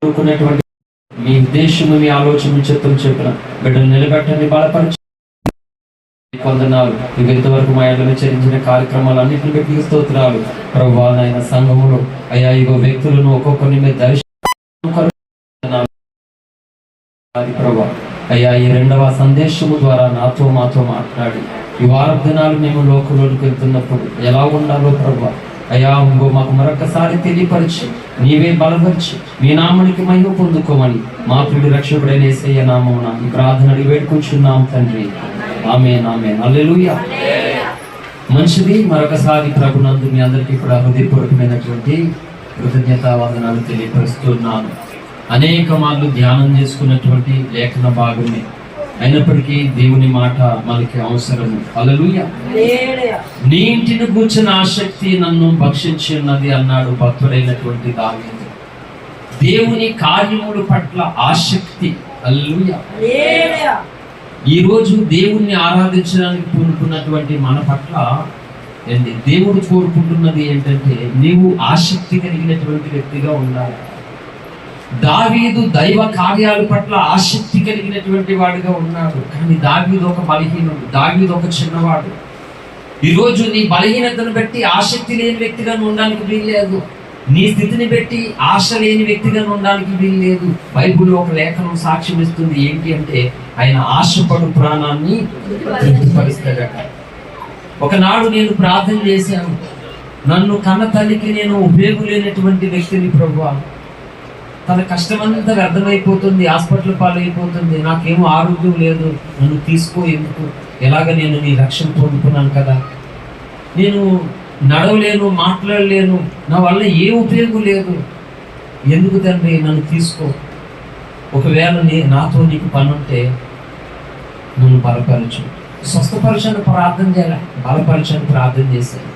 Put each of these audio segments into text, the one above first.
అనుకున్నటువంటి మీ ఉద్దేశము, మీ ఆలోచన చిత్తం చెప్పిన బిడ్డలు నిలబెట్టండి, బలపరచండి. కొందనాలు ఇవి ఇంతవరకు మా ఏళ్ళ చరించిన కార్యక్రమాలన్నింటిని బట్టి స్తోత్రాలు ప్రభువా. నాయన సంఘములో అయ్యా ఇగో వ్యక్తులను ఒక్కొక్కరిని మీద ప్రభా అయ్యా ఈ రెండవ సందేశము ద్వారా మాతో మాట్లాడి ఈ వారం దినాలు మేము లోకంలోకి వెళ్తున్నప్పుడు ఎలా ఉండాలో ప్రభా అయ్యా మాకు మరొకసారి తెలియపరిచి నీవే బలపరిచి మీ నామానికి మహిమ పొందుకోమని మా ప్రియుడి రక్షకుడైన యేసయ్య నామమున ఈ ప్రార్థన అడిగి వేడుకుంటున్నాం తండ్రి. ఆమేన్, ఆమేన్, హల్లెలూయా. మంచిది. మరొకసారి ప్రభునందు మీ అందరికీ కూడా హృదయపూర్వకమైనటువంటి కృతజ్ఞతా వందనాలు తెలియపరుస్తున్నాను. అనేక మార్లు ధ్యానం చేసుకున్నటువంటి లేఖన భాగమే అయినప్పటికీ దేవుని మాట మనకి అవసరము. హల్లెలూయా. నీ ఇంటిని కూర్చున్న ఆసక్తి నన్ను భక్షించి ఉన్నది అన్నాడు భక్తుడైనటువంటి దావీదు. దేవుని కార్యముల పట్ల ఆసక్తి. హల్లెలూయా. ఈరోజు దేవుణ్ణి ఆరాధించడానికి పూనుకున్నటువంటి మన పట్ల దేవుడు కోరుకుంటున్నది ఏంటంటే నీవు ఆసక్తి కలిగినటువంటి వ్యక్తిగా ఉండాలి. దావీదు దైవ కార్యాల పట్ల ఆసక్తి కలిగినటువంటి వాడిగా ఉన్నాడు. కానీ దావీదు ఒక బలహీనుడు, దావీదు ఒక చిన్నవాడు. ఈరోజు నీ బలహీనతను బట్టి ఆసక్తి లేని వ్యక్తిగా ఉండడానికి వీల్లేదు. నీ స్థితిని బట్టి ఆశ లేని వ్యక్తిగా ఉండడానికి వీల్లేదు. బైబిల్లో ఒక లేఖనం సాక్ష్యం ఇస్తుంది. ఏంటి అంటే ఆయన ఆశపడు ప్రాణాన్ని తృప్తిపరుస్తాడట. ఒకనాడు నేను ప్రార్థన చేశాను, నన్ను కన్న తల్లికి నేను ఉపయోగం లేనటువంటి వ్యక్తిని ప్రభువా, తన కష్టమంతా వ్యర్థమైపోతుంది, హాస్పిటల్ పాలైపోతుంది, నాకేమో ఆరోగ్యం లేదు, నన్ను తీసుకో, ఎందుకు, ఎలాగ నేను నీ రక్షణ పొందుకున్నాను కదా, నేను నడవలేను, మాట్లాడలేను, నా వల్ల ఏ ఉపయోగం లేదు, ఎందుకు తండ్రి నన్ను తీసుకో, ఒకవేళ నాతో నీకు పని ఉంటే నన్ను బలపరచు, స్వస్థపరచని ప్రార్థన చేయాలి, బలపరచని ప్రార్థన చేశాను.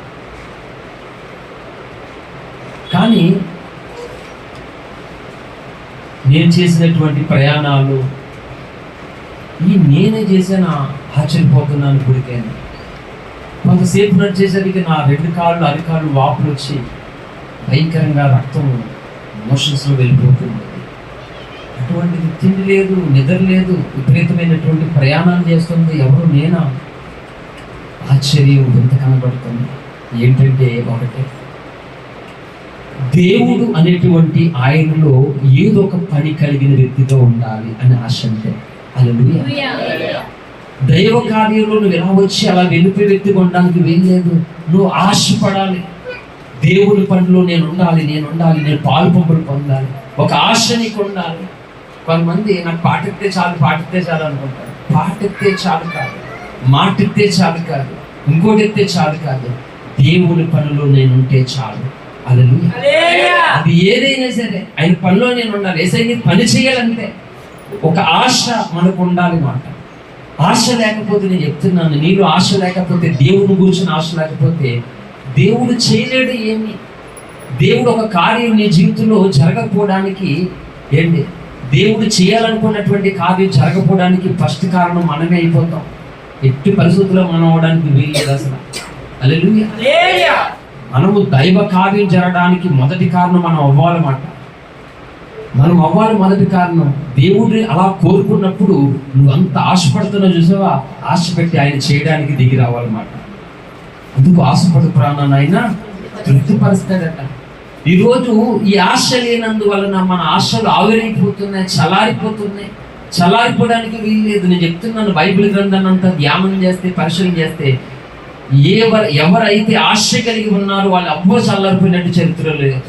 కానీ నేను చేసినటువంటి ప్రయాణాలు నేనే చేసిన ఆశ్చర్యపోతున్నాను. గుడికైనా కొంతసేపు నడిచేసరికి నా 2 కాళ్ళు అరికాళ్ళు వాపులు వచ్చి భయంకరంగా రక్తం మోషన్స్లో వెళ్ళిపోతుంది. అటువంటిది తిండి లేదు, నిద్ర లేదు, విపరీతమైనటువంటి ప్రయాణాలు చేస్తుంది. ఎవరు నేనా? ఆశ్చర్యం ఎంత కనబడుతుంది. ఏంటంటే ఒకటే, దేవుడు అనేటువంటి ఆయనలో ఏదో ఒక పని కలిగిన వ్యక్తిగా ఉండాలి అని ఆశ. అంటే హల్లెలూయా. దైవ కార్యంలో నువ్వు ఎలా వచ్చి అలా వెళ్ళిపోయే వ్యక్తిగా ఉండడానికి వీల్లేదు. నువ్వు ఆశపడాలి, దేవుని పనిలో నేను ఉండాలి, నేను పాలు పంపులు పొందాలి, ఒక ఆశ నీకు ఉండాలి. కొంతమంది నాకు పాటెత్తే చాలు అనుకుంటారు. పాటెత్తే చాలు కాదు, మాటెత్తే చాలు కాదు, ఇంకోటి ఎత్తే చాలు కాదు, దేవుని పనిలో నేను ఉంటే చాలు. హల్లెలూయా. అది ఏదైనా సరే ఆయన పనిలో నేను ఉండాలి, ఏసైనా పని చేయాలంటే ఒక ఆశ మనకు ఉండాలి మాట. ఆశ లేకపోతే, నేను చెప్తున్నాను, నీలో ఆశ లేకపోతే, దేవుని గురించిన ఆశ లేకపోతే దేవుడు చేయలేడు ఏమి. దేవుడు ఒక కార్యం నీ జీవితంలో జరగకపోవడానికి దేవుడు చేయాలనుకున్నటువంటి కార్యం జరగకపోవడానికి ఫస్ట్ కారణం మనమే అయిపోతాం. ఎట్టి పరిస్థితుల్లో మనం అవడానికి వీల్లేదు అసలు. హల్లెలూయా. మనము దైవ కార్యం జరగడానికి మొదటి కారణం మనం అవ్వాలన్నమాట. మనం అవ్వాలి మొదటి కారణం. దేవుడిని అలా కోరుకున్నప్పుడు నువ్వు అంత ఆశపడుతున్నావు చూసావా, ఆశ పెట్టి ఆయన చేయడానికి దిగి రావాలన్నమాట. అందుకు ఆశపడు ప్రాణాన్ని ఆయన తృప్తిపరుస్తాడట. ఈరోజు ఈ ఆశ లేనందువలన మన ఆశలు ఆవిరైపోతున్నాయి, చల్లారిపోవడానికి వీల్లేదు. నేను చెప్తున్నాను, బైబిల్ గ్రంథాన్ని అంతా ధ్యానం చేస్తే, పరిశీలన చేస్తే ఎవరైతే ఆశ కలిగి ఉన్నారో వాళ్ళు అబ్బో చల్లారిపోయినట్టు చరిత్ర లేదు.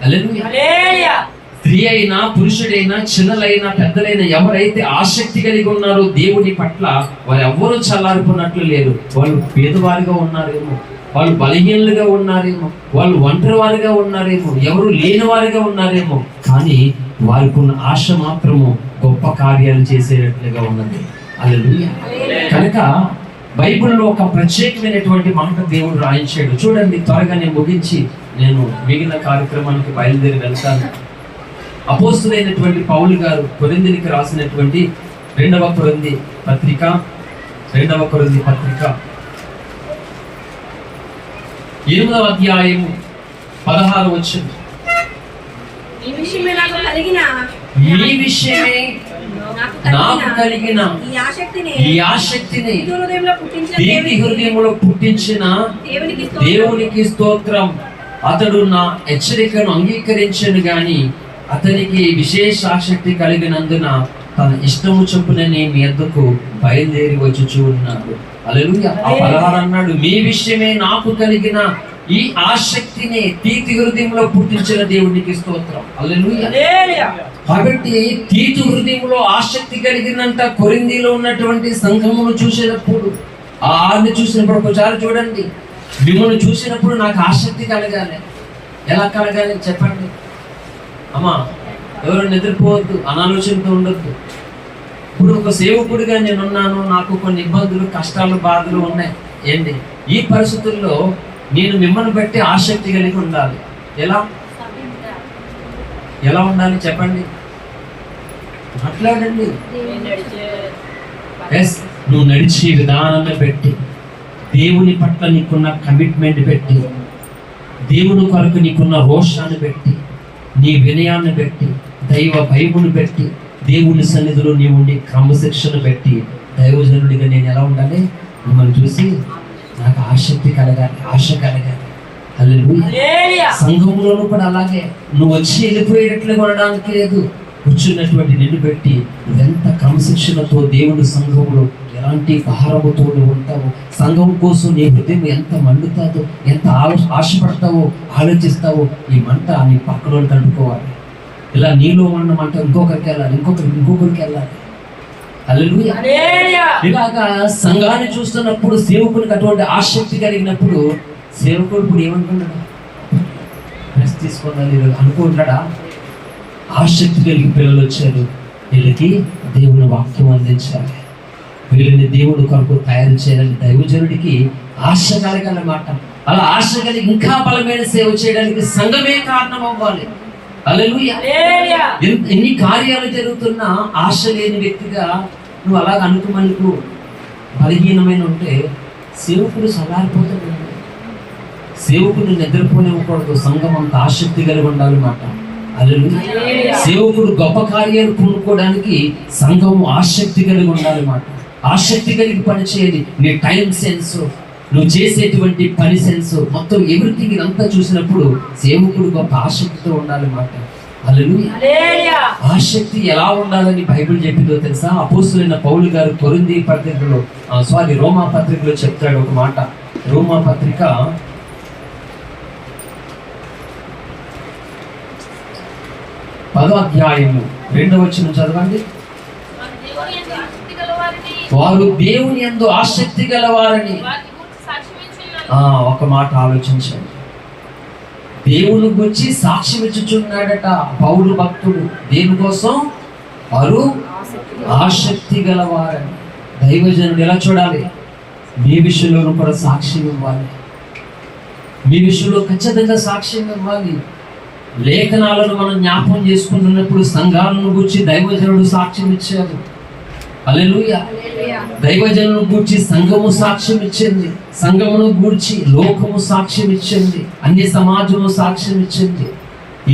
హల్లెలూయా. స్త్రీ అయినా, పురుషుడైనా, చిన్నలైనా, పెద్దలైనా ఎవరైతే ఆసక్తి కలిగి ఉన్నారో దేవుని పట్ల వాళ్ళు ఎవ్వరూ చల్లారిపోయినట్లు లేరు. వాళ్ళు పేదవారిగా ఉన్నారేమో, వాళ్ళు బలహీనులుగా ఉన్నారేమో, వాళ్ళు ఒంటరి వారిగా ఉన్నారేమో, ఎవరు లేని వారిగా ఉన్నారేమో, కానీ వారికి ఉన్న ఆశ మాత్రము గొప్ప కార్యాలు చేసేటట్లుగా ఉన్నది. హల్లెలూయా. కనుక బైబిల్లో ఒక ప్రత్యేకమైనటువంటి మాట దేవుడు రాయించాడు. చూడండి, త్వరగా నేను ముగించి నేను మిగిలిన కార్యక్రమానికి బయలుదేరి వెళ్తాను. అపోస్తులైనటువంటి పౌలు గారు కొరింథీయులకు రాసినటువంటి 2వ కొరింథీ పత్రిక 8వ అధ్యాయము 16వ వచనం. ఈ విషయమే నాకు కలిగిన ఈ విషయమే నాకు కలిగిన ఈ ఆసక్తిని దీని హృదయంలో పుట్టించిన దేవునికి స్తోత్రం. అతడు నా హెచ్చరికను అంగీకరించను గాని అతనికి విశేష ఆసక్తి కలిగినందున తన ఇష్టము చొప్పున నేను మీ యొద్దకు బయలుదేరి వచ్చుచూ ఉన్నాడు. హల్లెలూయా. ఆ 16 అన్నాడు, మీ విషయమే నాకు కలిగిన ఈ ఆసక్తిని తీతు హృదయంలో పుట్టించిన దేవునికి స్తోత్రం. హల్లెలూయా. కాబట్టి తీతు హృదయంలో ఆసక్తి కలిగినంత కొరింథీలో ఉన్నటువంటి సంఘమును చూసినప్పుడు, ఆ ఆరిని చూసినప్పుడు ఒకసారి చూడండి, మిమ్మల్ని చూసినప్పుడు నాకు ఆసక్తి కలగాలి. ఎలా కలగాలి చెప్పండి అమ్మా? ఎవరు నిద్రపోవద్దు, అనాలోచనతో ఉండొద్దు. ఇప్పుడు ఒక సేవకుడిగా నేనున్నాను, నాకు కొన్ని ఇబ్బందులు, కష్టాలు, బాధలు ఉన్నాయి. ఏంటి ఈ పరిస్థితుల్లో నేను మిమ్మల్ని బట్టి ఆసక్తి కలిగి ఉండాలి. ఎలా ఉండాలి చెప్పండి? మాట్లాడండి. నువ్వు నడిచే విధానాన్ని పెట్టి, దేవుని పట్ల నీకున్న కమిట్మెంట్ పెట్టి, దేవుని కొరకు నీకున్న రోషాన్ని పెట్టి, నీ వినయాన్ని పెట్టి, దైవ భయమును పెట్టి, దేవుని సన్నిధిలో నీవు ఉండి క్రమశిక్షణ పెట్టి, దైవజనుడిగా నేను ఎలా ఉండాలి? మిమ్మల్ని చూసి నాకు ఆసక్తి కలగాలి, ఆశ కలగాలి. హల్లెలూయా. సంఘంలోనూ కూడా అలాగే నువ్వు వచ్చి వెళ్ళిపోయేటట్లుగా ఉండడానికి లేదు. కూర్చున్నటువంటి నిన్ను పెట్టి నువ్వెంత క్రమశిక్షణతో దేవుని సంఘంలో ఎలాంటి భారముతో నువ్వు ఉంటావు, సంఘం కోసం నీ హృదయం ఎంత మండుతాదో, ఎంత ఆశపడతావో, ఆలోచిస్తావో, ఈ మంట నీ పక్కన తడుకోవాలి. ఇలా నీలో ఉన్న మంట ఇంకొకరికి వెళ్ళాలి, ఇంకొకరికి వెళ్ళాలి. హల్లెలూయా. ఇలాగా సంఘాన్ని చూస్తున్నప్పుడు సేవకునికి అటువంటి ఆసక్తి కలిగినప్పుడు సేవకుడు ఇప్పుడు ఏమనుకున్నాడు? రెస్ట్ తీసుకోవాలి అనుకుంటాడా? ఆసక్తి కలిగి పిల్లలు వచ్చారు, వీళ్ళకి దేవుని వాక్యం అందించాలి, వీళ్ళని దేవుడు కొరకు తయారు చేయాలని దైవజనుడికి ఆశ కలగాలన్నమాట. అలా ఆశ కలిగి ఇంకా బలమైన సేవ చేయడానికి సంఘమే కారణం అవ్వాలి. హల్లెలూయా. ఎన్ని కార్యాలు జరుగుతున్నా ఆశ లేని వ్యక్తిగా నువ్వు అలాగ అనుకుమనుకు బలహీనమైన ఉంటే సేవకుడు సలారిపోతాడు. సేవకుడు నిద్రపోనివ్వకూడదు. సంఘం అంత ఆసక్తి కలిగి ఉండాలన్నమాట. హల్లెలూయా. సేవకుడు గొప్ప కార్యాలు పూనుకోవడానికి సంఘం ఆసక్తి కలిగి ఉండాలన్నమాట. ఆసక్తి కలిగి పని చేయాలి. నీ టైం సెన్స్, నువ్వు చేసేటువంటి పని సెన్స్, మొత్తం ఎవ్రీథింగ్ ఇదంతా చూసినప్పుడు సేవకుడు గొప్ప ఆసక్తితో ఉండాలన్నమాట. హల్లెలూయా. ఆసక్తి ఎలా ఉండాలని బైబిల్ చెప్పిందో తెలుసా? అపోస్తలుడైన పౌలు గారు కొరింథీ పత్రికలో రోమా పత్రికలో చెప్తాడు ఒక మాట. రోమా పత్రిక 10వ అధ్యాయము 2వ వచనం చదవండి. వారు దేవుని యందు ఆసక్తి గలవారని. ఒక మాట ఆలోచించండి. దేవుని గురించి సాక్ష్యం ఇచ్చుచున్నాడట పౌలు భక్తుడు. దేనికోసం? వారు ఆసక్తి గలవారని. దైవజనుడు ఎలా చూడాలి? మీ విషయంలో కూడా సాక్ష్యం ఇవ్వాలి. మీ విషయంలో ఖచ్చితంగా సాక్ష్యం ఇవ్వాలి. లేఖనాలను మనం జ్ఞాపకం చేసుకుంటున్నప్పుడు సంఘాలను గురించి దైవజనుడు సాక్ష్యం ఇచ్చారు. హల్లెలూయా. దైవజనులను గూర్చి సంఘము సాక్ష్యం ఇచ్చింది, సంఘమును గూర్చి లోకము సాక్ష్యం ఇచ్చింది, అన్ని సమాజము సాక్ష్యం ఇచ్చింది.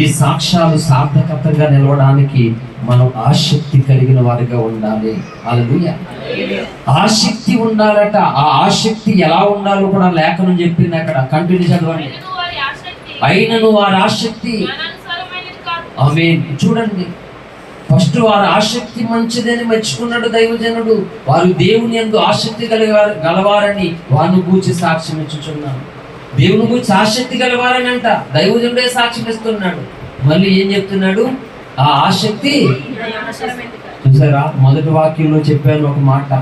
ఈ సాక్ష్యాలు సార్థకతంగా నిలవడానికి మనం ఆసక్తి కలిగిన వారిగా ఉండాలి. హల్లెలూయా. ఆసక్తి ఉండాలట. ఆ ఆసక్తి ఎలా ఉండాలో కూడా లేఖనం చెప్పింది అక్కడ. కంటిన్యూ చదవండి. అయినను వారి ఆసక్తి. ఆమేన్. చూడండి, ఫస్ట్ వారి ఆసక్తి మంచిదని మెచ్చుకున్నాడు దైవజనుడు. వారు దేవుని యందు ఆసక్తి గలవారని వారిని గూర్చి సాక్ష్యం ఇచ్చుచున్నాడు. దేవుని గూర్చి ఆసక్తి గలవారని అంట దైవజనుడే సాక్ష్యం ఇస్తున్నాడు. మళ్ళీ ఏం చెప్తున్నాడు? ఆ ఆసక్తి. చూసారా, మొదటి వాక్యంలో చెప్పాను ఒక మాట.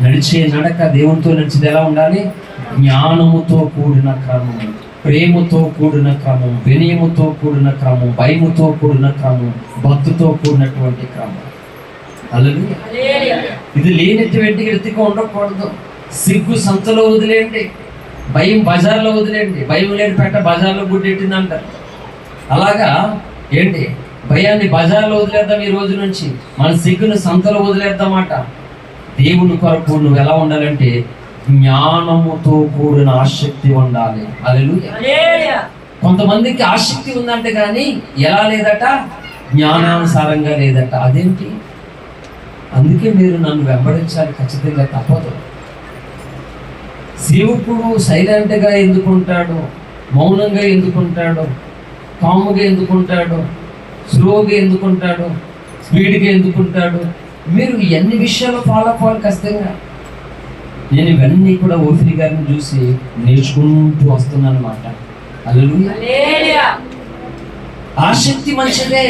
నడిచే నడక దేవునితో నడిచేది ఎలా ఉండాలి? జ్ఞానముతో కూడిన క్రమం, ప్రేమతో కూడిన క్రమం, వినయముతో కూడిన క్రమం, భయముతో కూడిన క్రమం, భక్తితో కూడినటువంటి క్రమం. హల్లెలూయా. ఇది లేనటువంటి వ్యక్తిగా ఉండకూడదు. సిగ్గు సంతలో వదిలేయండి, భయం బజార్లో వదిలేయండి. భయం లేని పెట్ట బజార్లో గుడ్డెట్టిందంటారు. అలాగా ఏంటి, భయాన్ని బజార్లో వదిలేద్దాం. ఈ రోజు నుంచి మన సిగ్గును సంతలో వదిలేద్దామాట. దేవుని కొరకు నువ్వు ఎలా ఉండాలంటే జ్ఞానముతో కూడిన ఆసక్తి ఉండాలి. హల్లెలూయా. కొంతమందికి ఆసక్తి ఉందంటే కానీ ఎలా లేదట, జ్ఞానానుసారంగా లేదట. అదేంటి? అందుకే మీరు నన్ను వెంబడించాలి, ఖచ్చితంగా తప్పదు. సేవకుడు సైలెంట్గా ఎందుకుంటాడు, మౌనంగా ఎందుకుంటాడు, కాముగా ఎందుకుంటాడు, స్లోగా ఎందుకుంటాడు, స్పీడ్గా ఎందుకుంటాడు? మీరు ఎన్ని విషయాలు ఫాలో అవ్వాలి ఖచ్చితంగా. నేను ఇవన్నీ కూడా ఓఫీ గారిని చూసి నేర్చుకుంటూ వస్తున్నాను అన్నమాట. హల్లెలూయా. ఆసక్తి మంచిదే,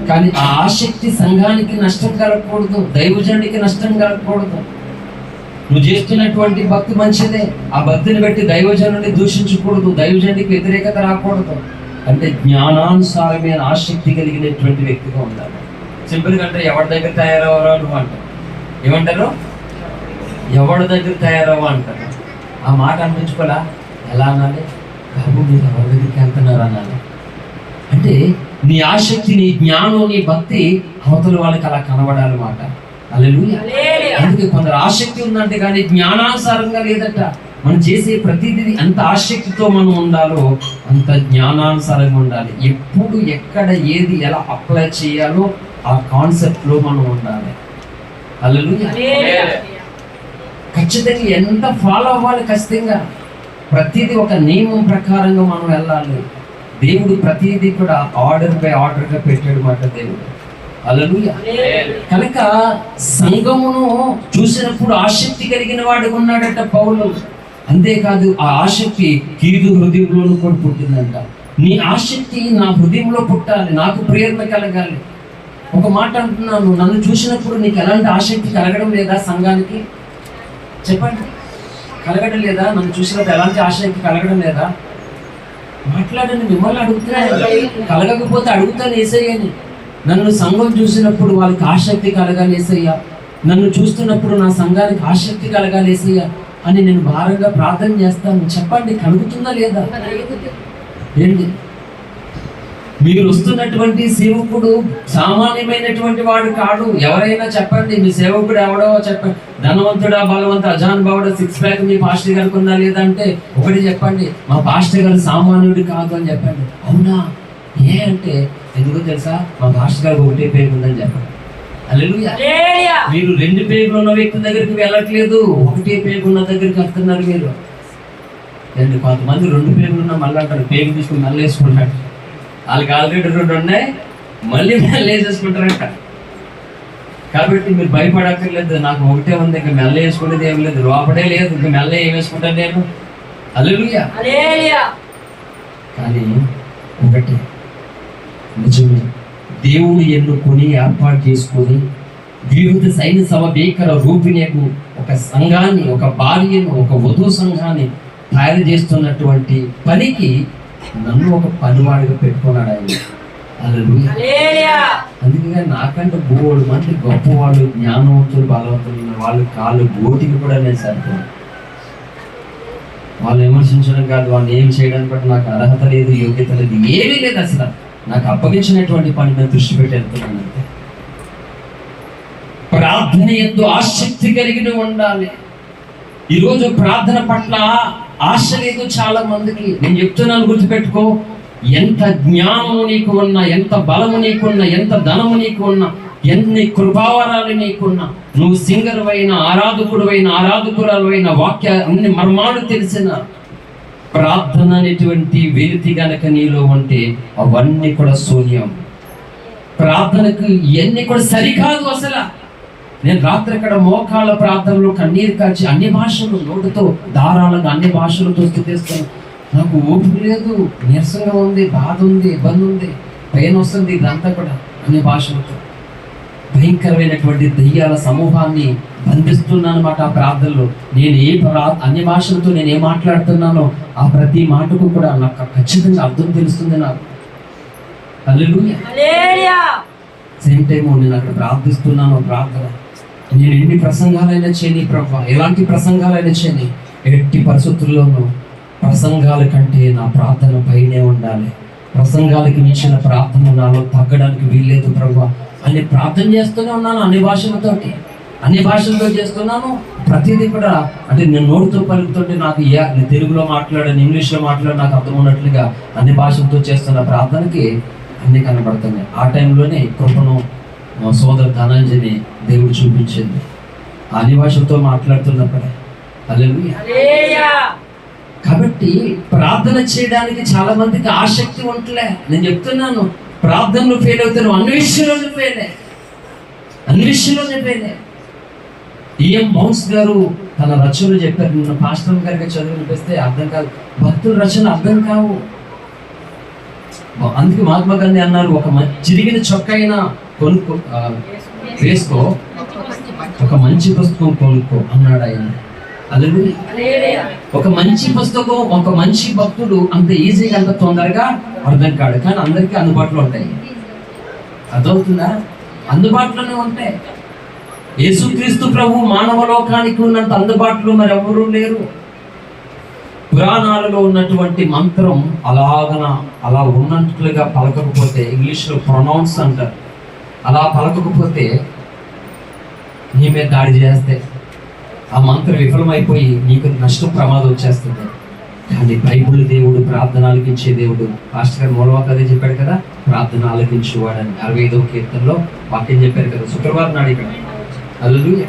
కానీ ఆ ఆసక్తి సంఘానికి నష్టం కలగకూడదు, దైవజనుడికి నష్టం కలగకూడదు. నువ్వు చేస్తున్నటువంటి భక్తి మంచిదే, ఆ భక్తిని బట్టి దైవజనుడిని దూషించకూడదు, దైవజనుడికి వ్యతిరేకత రాకూడదు. అంటే జ్ఞానానుసారమైన ఆసక్తి కలిగినటువంటి వ్యక్తిగా ఉండాలి. సింపుల్గా అంటే ఎవరి దగ్గర తయారవరా నువ్వు అంటారు. ఏమంటారు? ఎవరి దగ్గర తయారవ్వ అంటారు. ఆ మాట అనిపించుకోరా? ఎలా అనాలి? బాబు మీరు ఎవరి దగ్గరికి వెళ్తున్నారు అనాలి. అంటే నీ ఆసక్తి, నీ జ్ఞానం, నీ భక్తి అవతల వాళ్ళకి అలా కనబడాలన్నమాట. హల్లెలూయా. అందుకే కొందరు ఆసక్తి ఉందంటే కానీ జ్ఞానానుసారంగా లేదట. మనం చేసే ప్రతిదీ ఎంత ఆసక్తితో మనం ఉండాలో అంత జ్ఞానానుసారంగా ఉండాలి. ఎప్పుడు ఎక్కడ ఏది ఎలా అప్లై చేయాలో ఆ కాన్సెప్ట్లో మనం ఉండాలి. హల్లెలూయా. ఖచ్చితంగా ఎంత ఫాలో అవ్వాలి, ఖచ్చితంగా ప్రతిదీ ఒక నియమం ప్రకారంగా మనం వెళ్ళాలి. దేవుడు ప్రతిదీ కూడా ఆర్డర్ బై ఆర్డర్గా పెట్టాడు మాట దేవుడు. హల్లెలూయా. కనుక సంఘమును చూసినప్పుడు ఆసక్తి కలిగిన వాడు ఉన్నాడట పౌలు. అంతేకాదు ఆ ఆసక్తి కీదు హృదయంలోనూ కూడా పుట్టిందంట. నీ ఆసక్తి నా హృదయంలో పుట్టాలి, నాకు ప్రేరణ కలగాలి. ఒక మాట అంటున్నాను, నన్ను చూసినప్పుడు నీకు ఎలాంటి ఆసక్తి కలగడం లేదా? సంఘానికి చెప్పండి, కలగడం లేదా? నన్ను చూసినప్పుడు ఎలాంటి ఆసక్తి కలగడం లేదా? మాట్లాడండి, మిమ్మల్ని అడుగుతున్నా. కలగకపోతే అడుగుతాను యేసయ్యని. నన్ను సంఘం చూసినప్పుడు వాళ్ళకి ఆసక్తి కలగాలి యేసయ్య, నన్ను చూస్తున్నప్పుడు నా సంఘానికి ఆసక్తి కలగాలి యేసయ్య అని నేను భారంగా ప్రార్థన చేస్తాను. చెప్పండి, కలుగుతుందా లేదా? ఏంటి? మీరు వస్తున్నటువంటి సేవకుడు సామాన్యమైనటువంటి వాడు కాడు. ఎవరైనా చెప్పండి, మీ సేవకుడు ఎవడో చెప్పండి. ధనవంతుడా, బలవంతుడు, అజానుభావుడు, సిక్స్ ప్యాక్ మీ పాస్టర్ గారికి ఉందా లేదా అంటే ఒకటి చెప్పండి, మా పాస్టర్ గారు సామాన్యుడు కాదు అని చెప్పండి. అవునా? ఏ అంటే ఎందుకో తెలుసా, మా పాస్టర్ గారికి ఒకటే పేరు ఉందని చెప్పండి. హల్లెలూయా. మీరు రెండు పేర్లు ఉన్న వ్యక్తి దగ్గరికి వెళ్ళట్లేదు, ఒకటే పేరు ఉన్న దగ్గరికి వస్తున్నారు మీరు. కొంతమంది రెండు పేర్లు ఉన్నా మళ్ళీ అంటారు, పేరు తీసుకుని మళ్ళీ వేసుకుంటాడు. వాళ్ళకి ఆల్రెడీ రెండు ఉన్నాయి, మళ్ళీ వేసేసుకుంటారంట. కాబట్టి మీరు భయపడక్కర్లేదు, నాకు ఒకటే ఉంది, ఇంకా మెల్ల వేసుకునేది ఏం లేదు, లోపడే లేదు, ఇంకా మెల్ల ఏం వేసుకుంటాను నేను. హల్లెలూయా. కానీ ఒకటి నిజమే, దేవుడు ఎన్నుకొని ఏర్పాటు చేసుకొని వివిధ సైన్య సభ భీకర రూపిణకు ఒక సంఘాన్ని, ఒక భార్యను, ఒక వధువు సంఘాన్ని తయారు చేస్తున్నటువంటి పనికి నన్ను ఒక పనివాడిగా పెట్టుకున్నాడు ఆయన. హల్లెలూయా. అందుకే నాకంటే బోడు మంది గొప్పవాళ్ళు, జ్ఞానవంతులు, బలవంతులు ఉన్న వాళ్ళు కాళ్ళు గోటికి కూడా నేను సరిపోను. వాళ్ళు విమర్శించడం కాదు, వాళ్ళు ఏం చేయడానికి కూడా నాకు అర్హత లేదు, యోగ్యత లేదు, ఏమీ లేదు. అసలు నాకు అప్పగించినటువంటి పని మీద దృష్టి పెట్టి వెళ్తున్నాను అంతే. ప్రార్థన యందు ఆసక్తి కలిగి ఉండాలి. ఈరోజు ప్రార్థన పట్ల ఆశ లేదు చాలా మందికి. నేను చెప్తున్నాను, గుర్తుపెట్టుకో. ఎంత జ్ఞానము నీకు ఉన్నా, ఎంత బలము నీకున్నా, ఎంత ధనము నీకు ఉన్నా, ఎన్ని కృపావరాలు నీకున్నా, నువ్వు సింగర్ అయినా, ఆరాధకురాలైన వాక్య అన్ని మర్మాలు తెలిసిన ప్రార్థన అనేటువంటి వెలితి గనక నీలో ఉంటే అవన్నీ కూడా శూన్యం. ప్రార్థనకు ఇవన్నీ కూడా సరికాదు అసలు. నేను రాత్రి ఇక్కడ మోకాళ్ళ ప్రార్థనలో కన్నీరు కాచి అన్ని భాషలు నోటితో ధారాళంగా అన్ని భాషలతో స్తుతిస్తాను. నాకు ఓపిక లేదు, నీరసంగా ఉంది, బాధ ఉంది, ఇబ్బంది ఉంది, పెయిన్ వస్తుంది. ఇదంతా కూడా అన్ని భాషలతో భయంకరమైనటువంటి దెయ్యాల సమూహాన్ని బంధిస్తున్నాను అన్నమాట. ఆ ప్రార్థనలో నేను అన్ని భాషలతో నేను ఏం మాట్లాడుతున్నానో ఆ ప్రతి మాటకు కూడా నాకు ఖచ్చితంగా అర్థం తెలుస్తుంది నాకు. హల్లెలూయా. సేమ్ టైం నేను అక్కడ ప్రార్థిస్తున్నాను. ప్రార్థన నేను ఎన్ని ప్రసంగాలైనా చేయని ప్రభా, ఎలాంటి ప్రసంగాలైనా చేయని, ఎట్టి పరిస్థితుల్లోనూ ప్రసంగాల కంటే నా ప్రార్థన పైనే ఉండాలి. ప్రసంగాలకి మించిన ప్రార్థన నాలో తగ్గడానికి వీల్లేదు ప్రభా అని ప్రార్థన చేస్తూనే ఉన్నాను అన్ని భాషలతోటి. అన్ని భాషల్లో చేస్తున్నాను. ప్రతిదీ కూడా అంటే నేను నోటితో పలుకుతుంటే నాకు నేను తెలుగులో మాట్లాడాను, ఇంగ్లీష్లో మాట్లాడి నాకు అర్థం ఉన్నట్లుగా అన్ని భాషలతో చేస్తున్న ప్రార్థనకి అన్ని కనబడుతున్నాయి. ఆ టైంలోనే కృపను సోదరు ధనంజని దేవుడు చూపించింది. అన్ని భాషలతో మాట్లాడుతున్నప్పుడే. హల్లెలూయా. కాబట్టి ప్రార్థన చేయడానికి చాలా మందికి ఆసక్తి ఉంటలే. నేను చెప్తున్నాను, ప్రార్థనలు ఫెయిల్ అవుతాను, అన్ని విషయంలోనే ఫెయిలే. ఈఎం బౌన్స్ గారు తన రచనలు చెప్పారు. నిన్న పాస్టర్ గారికి చదువు వినిపిస్తే అర్థం కాదు, భక్తుల రచన అర్థం కావు. అందుకే మహాత్మా గాంధీ అన్నారు, ఒక చిరిగిన చొక్కా అయినా కొనుక్కో, వేసుకో, ఒక మంచి పుస్తకం కొనుక్కో అన్నాడు ఆయన. ఒక మంచి పుస్తకం, ఒక మంచి భక్తుడు అంత ఈజీగా అంత తొందరగా అర్థం కాడు, కానీ అందరికీ అందుబాటులో ఉంటాయి. అర్థమవుతుందా? అందుబాటులోనే ఉంటాయి. యేసుక్రీస్తు ప్రభు మానవ లోకానికి ఉన్నంత అందుబాటులో మరి ఎవరూ లేరు. పురాణాలలో ఉన్నటువంటి మంత్రం అలా ఉన్నట్లుగా పలకకపోతే, ఇంగ్లీష్లో ప్రొనౌన్స్ అంటారు, అలా పలకకపోతే నీ మీద దాడి చేస్తే ఆ మంత్రం విఫలమైపోయి నీకు నష్టం, ప్రమాదం వచ్చేస్తుంది. కానీ బైబిల్ దేవుడు ప్రార్థన ఆలకించే దేవుడు. పాస్టర్ గారు మూలవాక అదే చెప్పాడు కదా, ప్రార్థన ఆలకించేవాడని 65వ కీర్తనలో వాక్యం చెప్పారు కదా శుక్రవారం నాడు ఇక్కడ. హల్లెలూయా.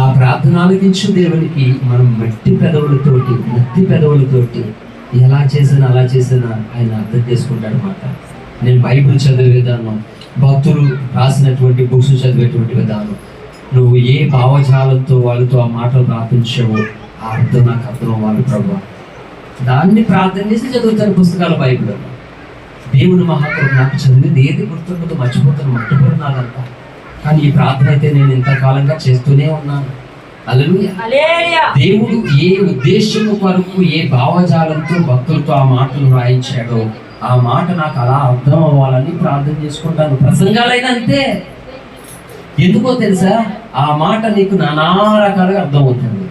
ఆ ప్రార్థన ఆలకించు దేవునికి మనం మట్టి పెదవులతోటి ఎలా చేసినా ఆయన అర్థం చేసుకుంటాడు అన్నమాట. నేను బైబిల్ చదివే విధానం, భక్తులు రాసినటువంటి బుక్స్ చదివేటువంటి విధానం, నువ్వు ఏ భావజాలంతో వాళ్ళతో ఆ మాటలు ప్రార్థించావో ఆ అర్థం నాకు అర్థం అవ్వాలి ప్రభు. దాన్ని ప్రార్థన చేసి చదువుతాను పుస్తకాలు బైబిల్. దేవుని మహాకరుడు నాకు చదివింది ఏది గుర్తుండదు, మర్చిపోతాను, మట్టుకున్నాదంతా. కానీ ఈ ప్రార్థన అయితే నేను ఇంతకాలంగా చేస్తూనే ఉన్నాను. హల్లెలూయా. దేవుడు ఏ ఉద్దేశం కొరకు, ఏ భావజాలంతో భక్తులతో ఆ మాటలు రాయించాడో ఆ మాట నాకు అలా అర్థం అవ్వాలని ప్రార్థన చేసుకుంటాను. ప్రసంగాలైనా అంతే. ఎందుకో తెలుసా, ఆ మాట నీకు నానా రకాలుగా అర్థం అవుతుంది.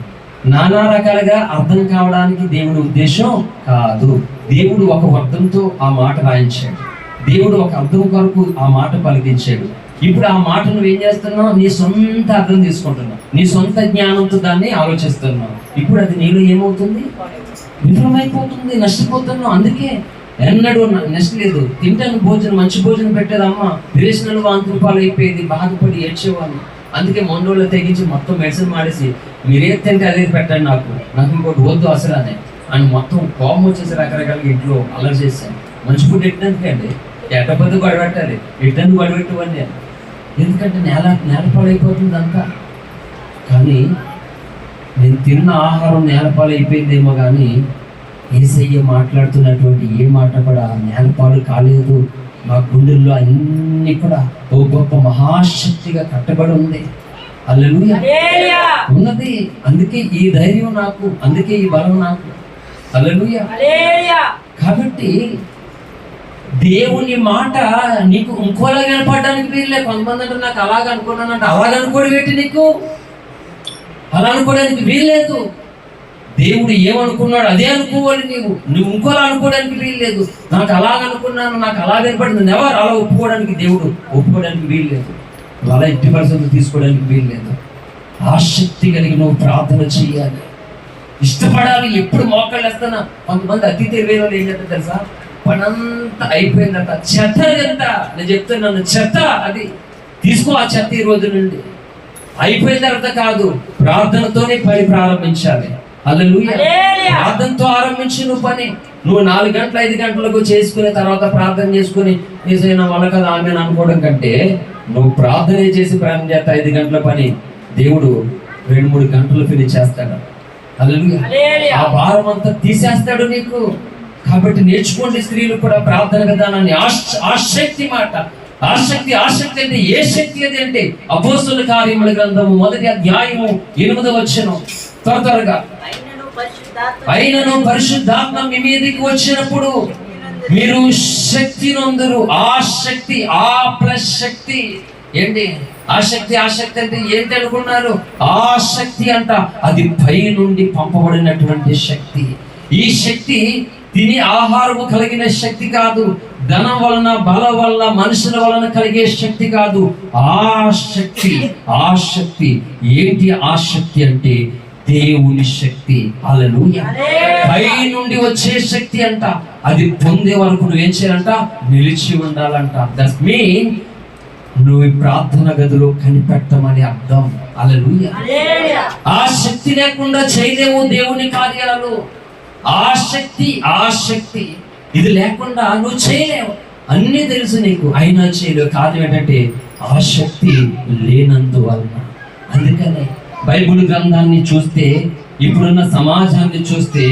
నానా రకాలుగా అర్థం కావడానికి దేవుడి ఉద్దేశం కాదు. దేవుడు ఒక అర్థంతో ఆ మాట రాయించాడు, దేవుడు ఒక అర్థం కొరకు ఆ మాట పలికించాడు. ఇప్పుడు ఆ మాట నువ్వు ఏం చేస్తున్నావు? నీ సొంత అర్థం తీసుకుంటున్నావు, నీ సొంత జ్ఞానంతో దాన్ని ఆలోచిస్తున్నావు. ఇప్పుడు అది నీలో ఏమవుతుంది? విఫలమైపోతుంది, నష్టపోతున్నావు. అందుకే ఎన్నడూ నష్టలేదు. తింటాను భోజనం, మంచి భోజనం పెట్టేదమ్మ, విరేచనలు వాంతులు పాలు అయిపోయేది, బాధపడి ఏడ్చేవాళ్ళు. అందుకే మొండోళ్ళు తెగించి మొత్తం మెడిసిన్ మాడేసి మీరేది తింటే అదే పెట్టండి, నాకు ఇంకోటి వద్దు అసలు అని మొత్తం కోపం వచ్చేసి రకరకాలుగా ఇంట్లో అలర్ చేశాను. మంచి ఫుడ్ ఎట్టినందుకండి, ఎట్టపద్దు గడబెట్టాలి, ఎట్టందుకు గడబెట్టువని. ఎందుకంటే నేలపాలైపోతుంది అంతా. కానీ నేను తిన్న ఆహారం నేలపాలైపోయిందేమో, కానీ యేసయ్య మాట్లాడుతున్నటువంటి ఏ మాట కూడా నేలపాలు కాలేదు. మా గుండెల్లో అన్ని కూడా ఓ గొప్ప మహాశక్తిగా కట్టబడి ఉంది. హల్లెలూయా ఉన్నది. అందుకే ఈ ధైర్యం నాకు, అందుకే ఈ బలం నాకు. హల్లెలూయా. కాబట్టి దేవుని మాట నీకు ఇంకోలా వినపడడానికి వీళ్ళే. కొంతమంది అంటే నాకు అలాగ అనుకున్నానంటే, అలాగ అనుకోవడం ఏంటి? నీకు అలా అనుకోవడానికి వీల్లేదు. దేవుడు ఏమనుకున్నాడు అదే అనుకోవాలి. నువ్వు ఇంకోలా అనుకోవడానికి వీల్లేదు. నాకు అలాగ అనుకున్నాను, నాకు అలా వినపడింది, ఎవరు అలా ఒప్పుకోవడానికి దేవుడు ఒప్పుకోవడానికి వీల్లేదు. అలా ఎట్టి పరిస్థితులు తీసుకోవడానికి వీల్లేదు. ఆసక్తి కలిగి నువ్వు ప్రార్థన చేయాలి, ఇష్టపడాలి. ఎప్పుడు మోకాళ్ళు వేస్తానా? కొంతమంది అతి తెలివైన వాళ్ళు ఏం చేస్తారు తెలుసా? పనంతా అయిపోయిందంట, చెత్త ఎంత నేను చెప్తున్నాను, చెత్త అది తీసుకో. ఆ చెత్త ఈ రోజు నుండి అయిపోయిన తర్వాత కాదు, ప్రార్థనతోనే పని ప్రారంభించాలి. హల్లెలూయా. ప్రార్థనతో ఆరంభించి నువ్వు పని. నువ్వు 4 గంటలు 5 గంటలకు చేసుకునే తర్వాత ప్రార్థన చేసుకుని ఏదైనా వాళ్ళ కదా ఆమె అనుకోవడం కంటే, నువ్వు ప్రార్థన చేసి ప్రార్థన చేస్తా 5 గంటల పని దేవుడు 2-3 గంటలు ఫినిష్ చేస్తాడు. హల్లెలూయా. ఆ భారం అంతా తీసేస్తాడు నీకు. కాబట్టి నేర్చుకోండి స్త్రీలు కూడా ప్రార్థన విధానాన్ని. ఆసక్తి మాట, ఆసక్తి అంటే ఏ శక్తి అది అంటే అపోస్తలుల కార్యముల గ్రంథము 1వ అధ్యాయము 8వ వచనం. త్వరగా, అయినను పరిశుద్ధాత్మ మీ మీదకి వచ్చినప్పుడు మీరు శక్తి నొందురు. ఆ శక్తి, ఆ ప్లస్ శక్తి ఏంటి? ఆసక్తి అంటే ఏంటి అనుకున్నారు? ఆ శక్తి అంట అది పై నుండి పంపబడినటువంటి శక్తి. ఈ శక్తి తిని ఆహారము కలిగిన శక్తి కాదు, ధనం వలన బలం వలన మనుషుల వలన కలిగే శక్తి కాదు. ఆ శక్తి ఏంటి? ఆ శక్తి అంటే దేవుని శక్తి. హల్లెలూయా. పై నుండి వచ్చే శక్తి అంట. అది పొందే వరకు నువ్వేం చేయాలంట? నిలిచి ఉండాలంట. దట్ మీన్ నువ్వు ప్రార్థన గదిలో కనిపెట్టమని అర్థం. హల్లెలూయా. ఆ శక్తి లేకుండా చేయలేవు దేవుని కార్యాలు. ఆ శక్తి ఇది లేకుండా నువ్వు చేయలేవు. అన్నీ తెలుసు నీకు, అయినా చేయలేవు. కారణం ఏంటంటే ఆ శక్తి లేనందువలన. అందుకనే బైబిల్ గ్రంథాన్ని చూస్తే, ఇప్పుడున్న సమాజాన్ని చూస్తే,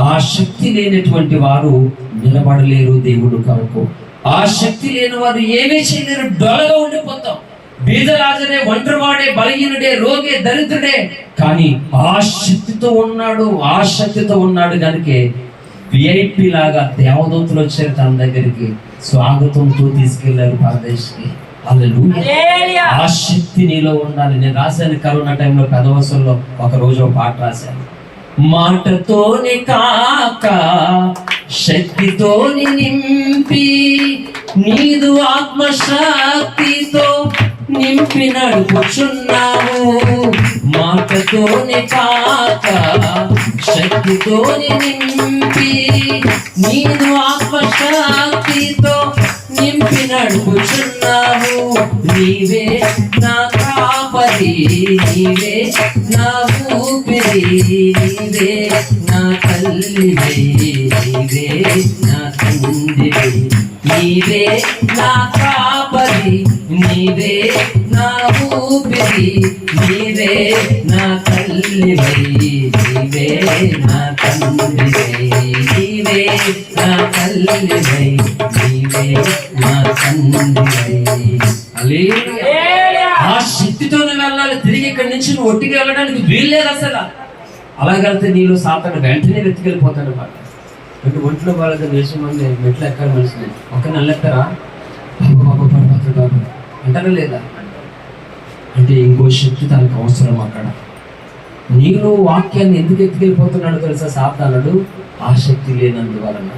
ఆ శక్తి లేనటువంటి వారు నిలబడలేరు దేవుడు కొరకు. ఆ శక్తి లేని వారు ఏమీ చేయలేరు, డొలగా ఉండిపోతాం. బీదరాజనే, ఒంటరివాడే, బలహీనుడే, రోగే, దరిద్రుడే, కానీ ఆ శక్తితో ఉన్నాడు కనుకే విఐపి లాగా దేవదూతలు వచ్చారు తన దగ్గరికి, స్వాగతంతో తీసుకెళ్లారు పరదేశ్కి. హల్లెలూయా. ఆ శక్తి నీలో ఉండాలి. నేను రాశాను కరోనా టైంలో పెదవసంలో ఒక రోజు ఒక పాట రాశాను. మాటతోనే కాక శక్తితోని నింపి, నీదు ఆత్మశక్తితో నింపి నడుపుచున్నావు. మాటతోనే కాక శక్తితోని నింపి, నీదు ఆత్మశక్తితో నింపి నడుపుచున్నావు. నీవే నా కాపరి, నీవే నా ఊపిరి, నీవే నా తల్లివే, నీవే నా తండ్రివే. నీవే నా కాపరి, నీవే నా ఊపిరి, నీవే నా తల్లివే, నీవే నా తండ్రివే, నీవే నా తల్లివే, నీవే నా తండ్రివే. హల్లెలూయా. ఆ శక్తితోనే వెళ్ళాలి. తిరిగి ఇక్కడి నుంచి నువ్వు ఒట్టికి వెళ్ళడానికి వీల్లేదు అసలు. అలాగైతే నీలో సాతాను వెంటనే వెతికెళ్ళిపోతాడు అన్నమాట. అంటే ఒంట్లో వాళ్ళకి నిలిచి మంది మెట్లు ఎక్కాలి మనిషిని, ఒక నెలెక్కరా బాబు అంటారా లేదా? అంటే ఇంకో శక్తి తనకు అవసరం అక్కడ. నీలో వాక్యాన్ని ఎందుకు ఎత్తుకెళ్ళిపోతున్నాడు తెలుసా సాతానుడు? ఆ శక్తి లేనందువలన.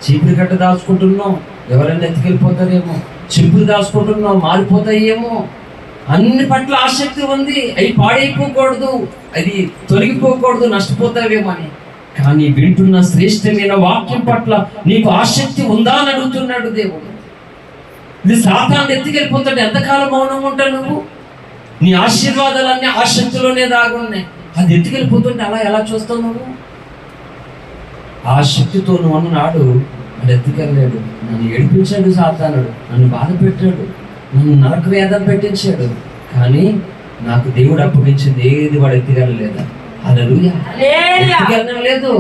చీపురు కట్ట దాచుకుంటున్నాం, ఎవరైనా ఎత్తుకెళ్ళిపోతారేమో. చెప్పులు దాచుకుంటున్నాం, మారిపోతాయేమో. అన్ని పట్ల ఆసక్తి ఉంది, అవి పాడైపోకూడదు, అది తొలగిపోకూడదు, నష్టపోతావేమో అని. కానీ వింటున్న శ్రేష్టమైన వాక్యం పట్ల నీకు ఆసక్తి ఉందా అని అడుగుతున్నాడు దేవుడు. ఇది సాతాను ఎత్తుకెళ్ళిపోతాడు. ఎంతకాలం మౌనం ఉంటావు నువ్వు? నీ ఆశీర్వాదాలన్నీ ఆసక్తిలోనే దాగున్నాయి. అది ఎత్తుకెళ్ళిపోతుంటే అలా ఎలా చూస్తావు నువ్వు? ఆ శక్తితో నువ్వు అన్నాడు, అది ఎత్తుకెళ్ళాడు. నన్ను ఏడిపించాడు సాతానుడు, నన్ను బాధ పెట్టాడు, నన్ను నరక వేదన పెట్టించాడు. కానీ నాకు దేవుడు అప్పగించింది ఏది వాడు ఎత్తుకెళ్ళలేదా? హల్లెలూయా. ఎత్తుకెళ్ళడం లేదు.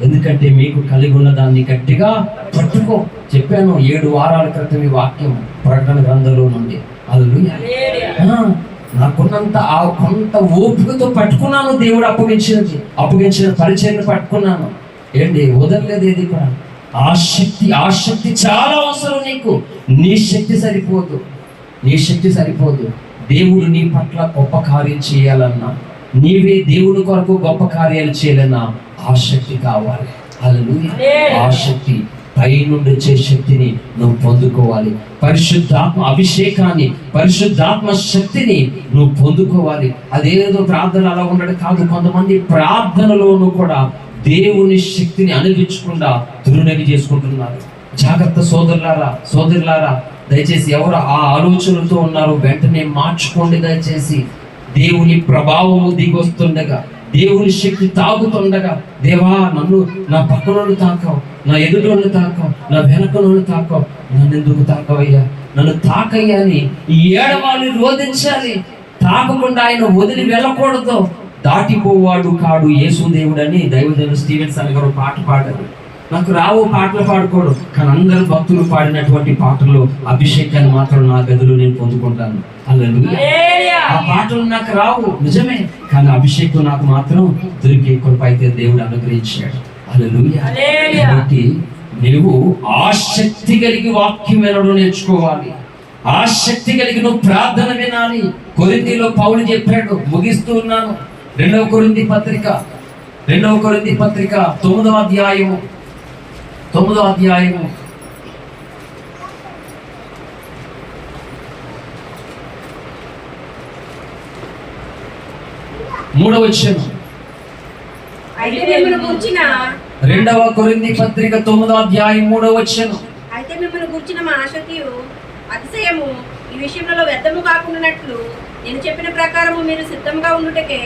ఎందుకంటే మీకు కలిగి ఉన్న దాన్ని గట్టిగా పట్టుకో. చెప్పాను 7 వారాల క్రితం ఈ వాక్యం ప్రకటన గ్రంథంలో నుండి. హల్లెలూయా. నాకున్నంత ఆ కొంత ఓపికతో పట్టుకున్నాను. దేవుడు అప్పగించిన పరిచయాన్ని పట్టుకున్నాను. ఏంటి వదలలేదు ఏది కూడా. ఆ శక్తి చాలా అవసరం నీకు. నీ శక్తి సరిపోదు. దేవుడు నీ పట్ల గొప్ప కార్యం చేయాలన్నా, నీవే దేవుని కొరకు గొప్ప కార్యాలు చేయాలన్నా ఆ శక్తి కావాలి. హల్లెలూయా. ఆ శక్తి పై నుండి వచ్చే శక్తిని నువ్వు పొందుకోవాలి. పరిశుద్ధాత్మ అభిషేకాన్ని, పరిశుద్ధాత్మ శక్తిని నువ్వు పొందుకోవాలి. అదేదో ప్రార్థన అలా ఉండడం కాదు. కొంతమంది ప్రార్థనలోనూ కూడా దేవుని శక్తిని అనుభవించకుండా దుర్నగి చేసుకుంటున్నారు. జాగ్రత్త సోదరులారా, దయచేసి ఎవరు ఆ ఆలోచనలతో ఉన్నారో వెంటనే మార్చుకోండి. దయచేసి దేవుని ప్రభావము దిగొస్తుండగా, దేవుని శక్తి తాగుతుండగా, దేవా నన్ను నా పక్కనోళ్ళు తాకావు, నా ఎదుటోళ్ళు తాకావు, నా వెనకనోళ్ళు తాకావు, నన్ను ఎందుకు తాకవయ్యా, నన్ను తాకయ్యా అని ఏడవాలి, రోధించాలి. తాకకుండా ఆయన వదిలి వెళ్ళకూడదు. దాటిపోవాడు కాడు యేసుదేవుడు అని దైవజనుడు స్టీవెన్సన్ గారు పాట పాడారు. నాకు రావు పాటలు పాడుకోడు, కానీ అందరు భక్తులు పాడినటువంటి పాటల్లో అభిషేకాన్ని మాత్రం నా గదిలో నేను పొందుకుంటాను. హల్లెలూయా. ఆ పాటలు నాకు రావు నిజమే, కానీ అభిషేకం నాకు మాత్రం దొరికే కృప అయితే దేవుడు అనుగ్రహించాడు. హల్లెలూయా. కాబట్టి నువ్వు ఆసక్తి కలిగి వాక్యం వినడం నేర్చుకోవాలి. ఆసక్తి కలిగి నువ్వు ప్రార్థన వినాలి. కొరింథీలో పౌలు చెప్పాడు, ముగిస్తూ ఉన్నాను. 2వ కొరింథీ పత్రిక 9వ అధ్యాయము 9వ అధ్యాయము 3వ వచనం. 2వ కొరింథీ పత్రిక 9వ అధ్యాయం 3వ వచనం. అయితే మిమ్మల్ని గుర్చిన మా ఆసక్తియు అతిశయము ఈ విషయంలో వ్యర్థము కాకుండానట్లు నేను చెప్పిన ప్రకారము మీరు సిద్ధంగా ఉండుటకే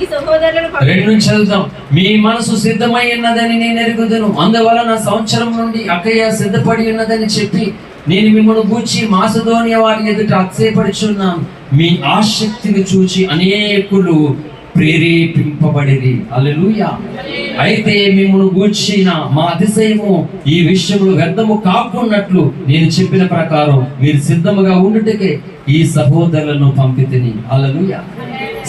ఈ సహోదరులను 2 నుంచి చదువుతాం. మీ మనసు సిద్ధమై ఉన్నదని నేను ఎరుగుదును, అందువలన సంవత్సరం నుండి అక్కయ్య సిద్ధపడి ఉన్నదని చెప్పి నేను మిమ్మల్ని గూర్చి మాసిదోనియ వారి ఎదుట అతిశయపడుచున్నాను. మీ ఆసక్తిని చూచి అనేకులు ప్రేరేపింపబడిరి. హల్లెలూయా. అయితే మిమ్మల్ని గూర్చిన మా అతిశయము ఈ విషయంలో వ్యర్థము కాకున్నట్లు నేను చెప్పిన ప్రకారం మీరు సిద్ధముగా ఉండుటకే ఈ సహోదరులను పంపితిని. హల్లెలూయా.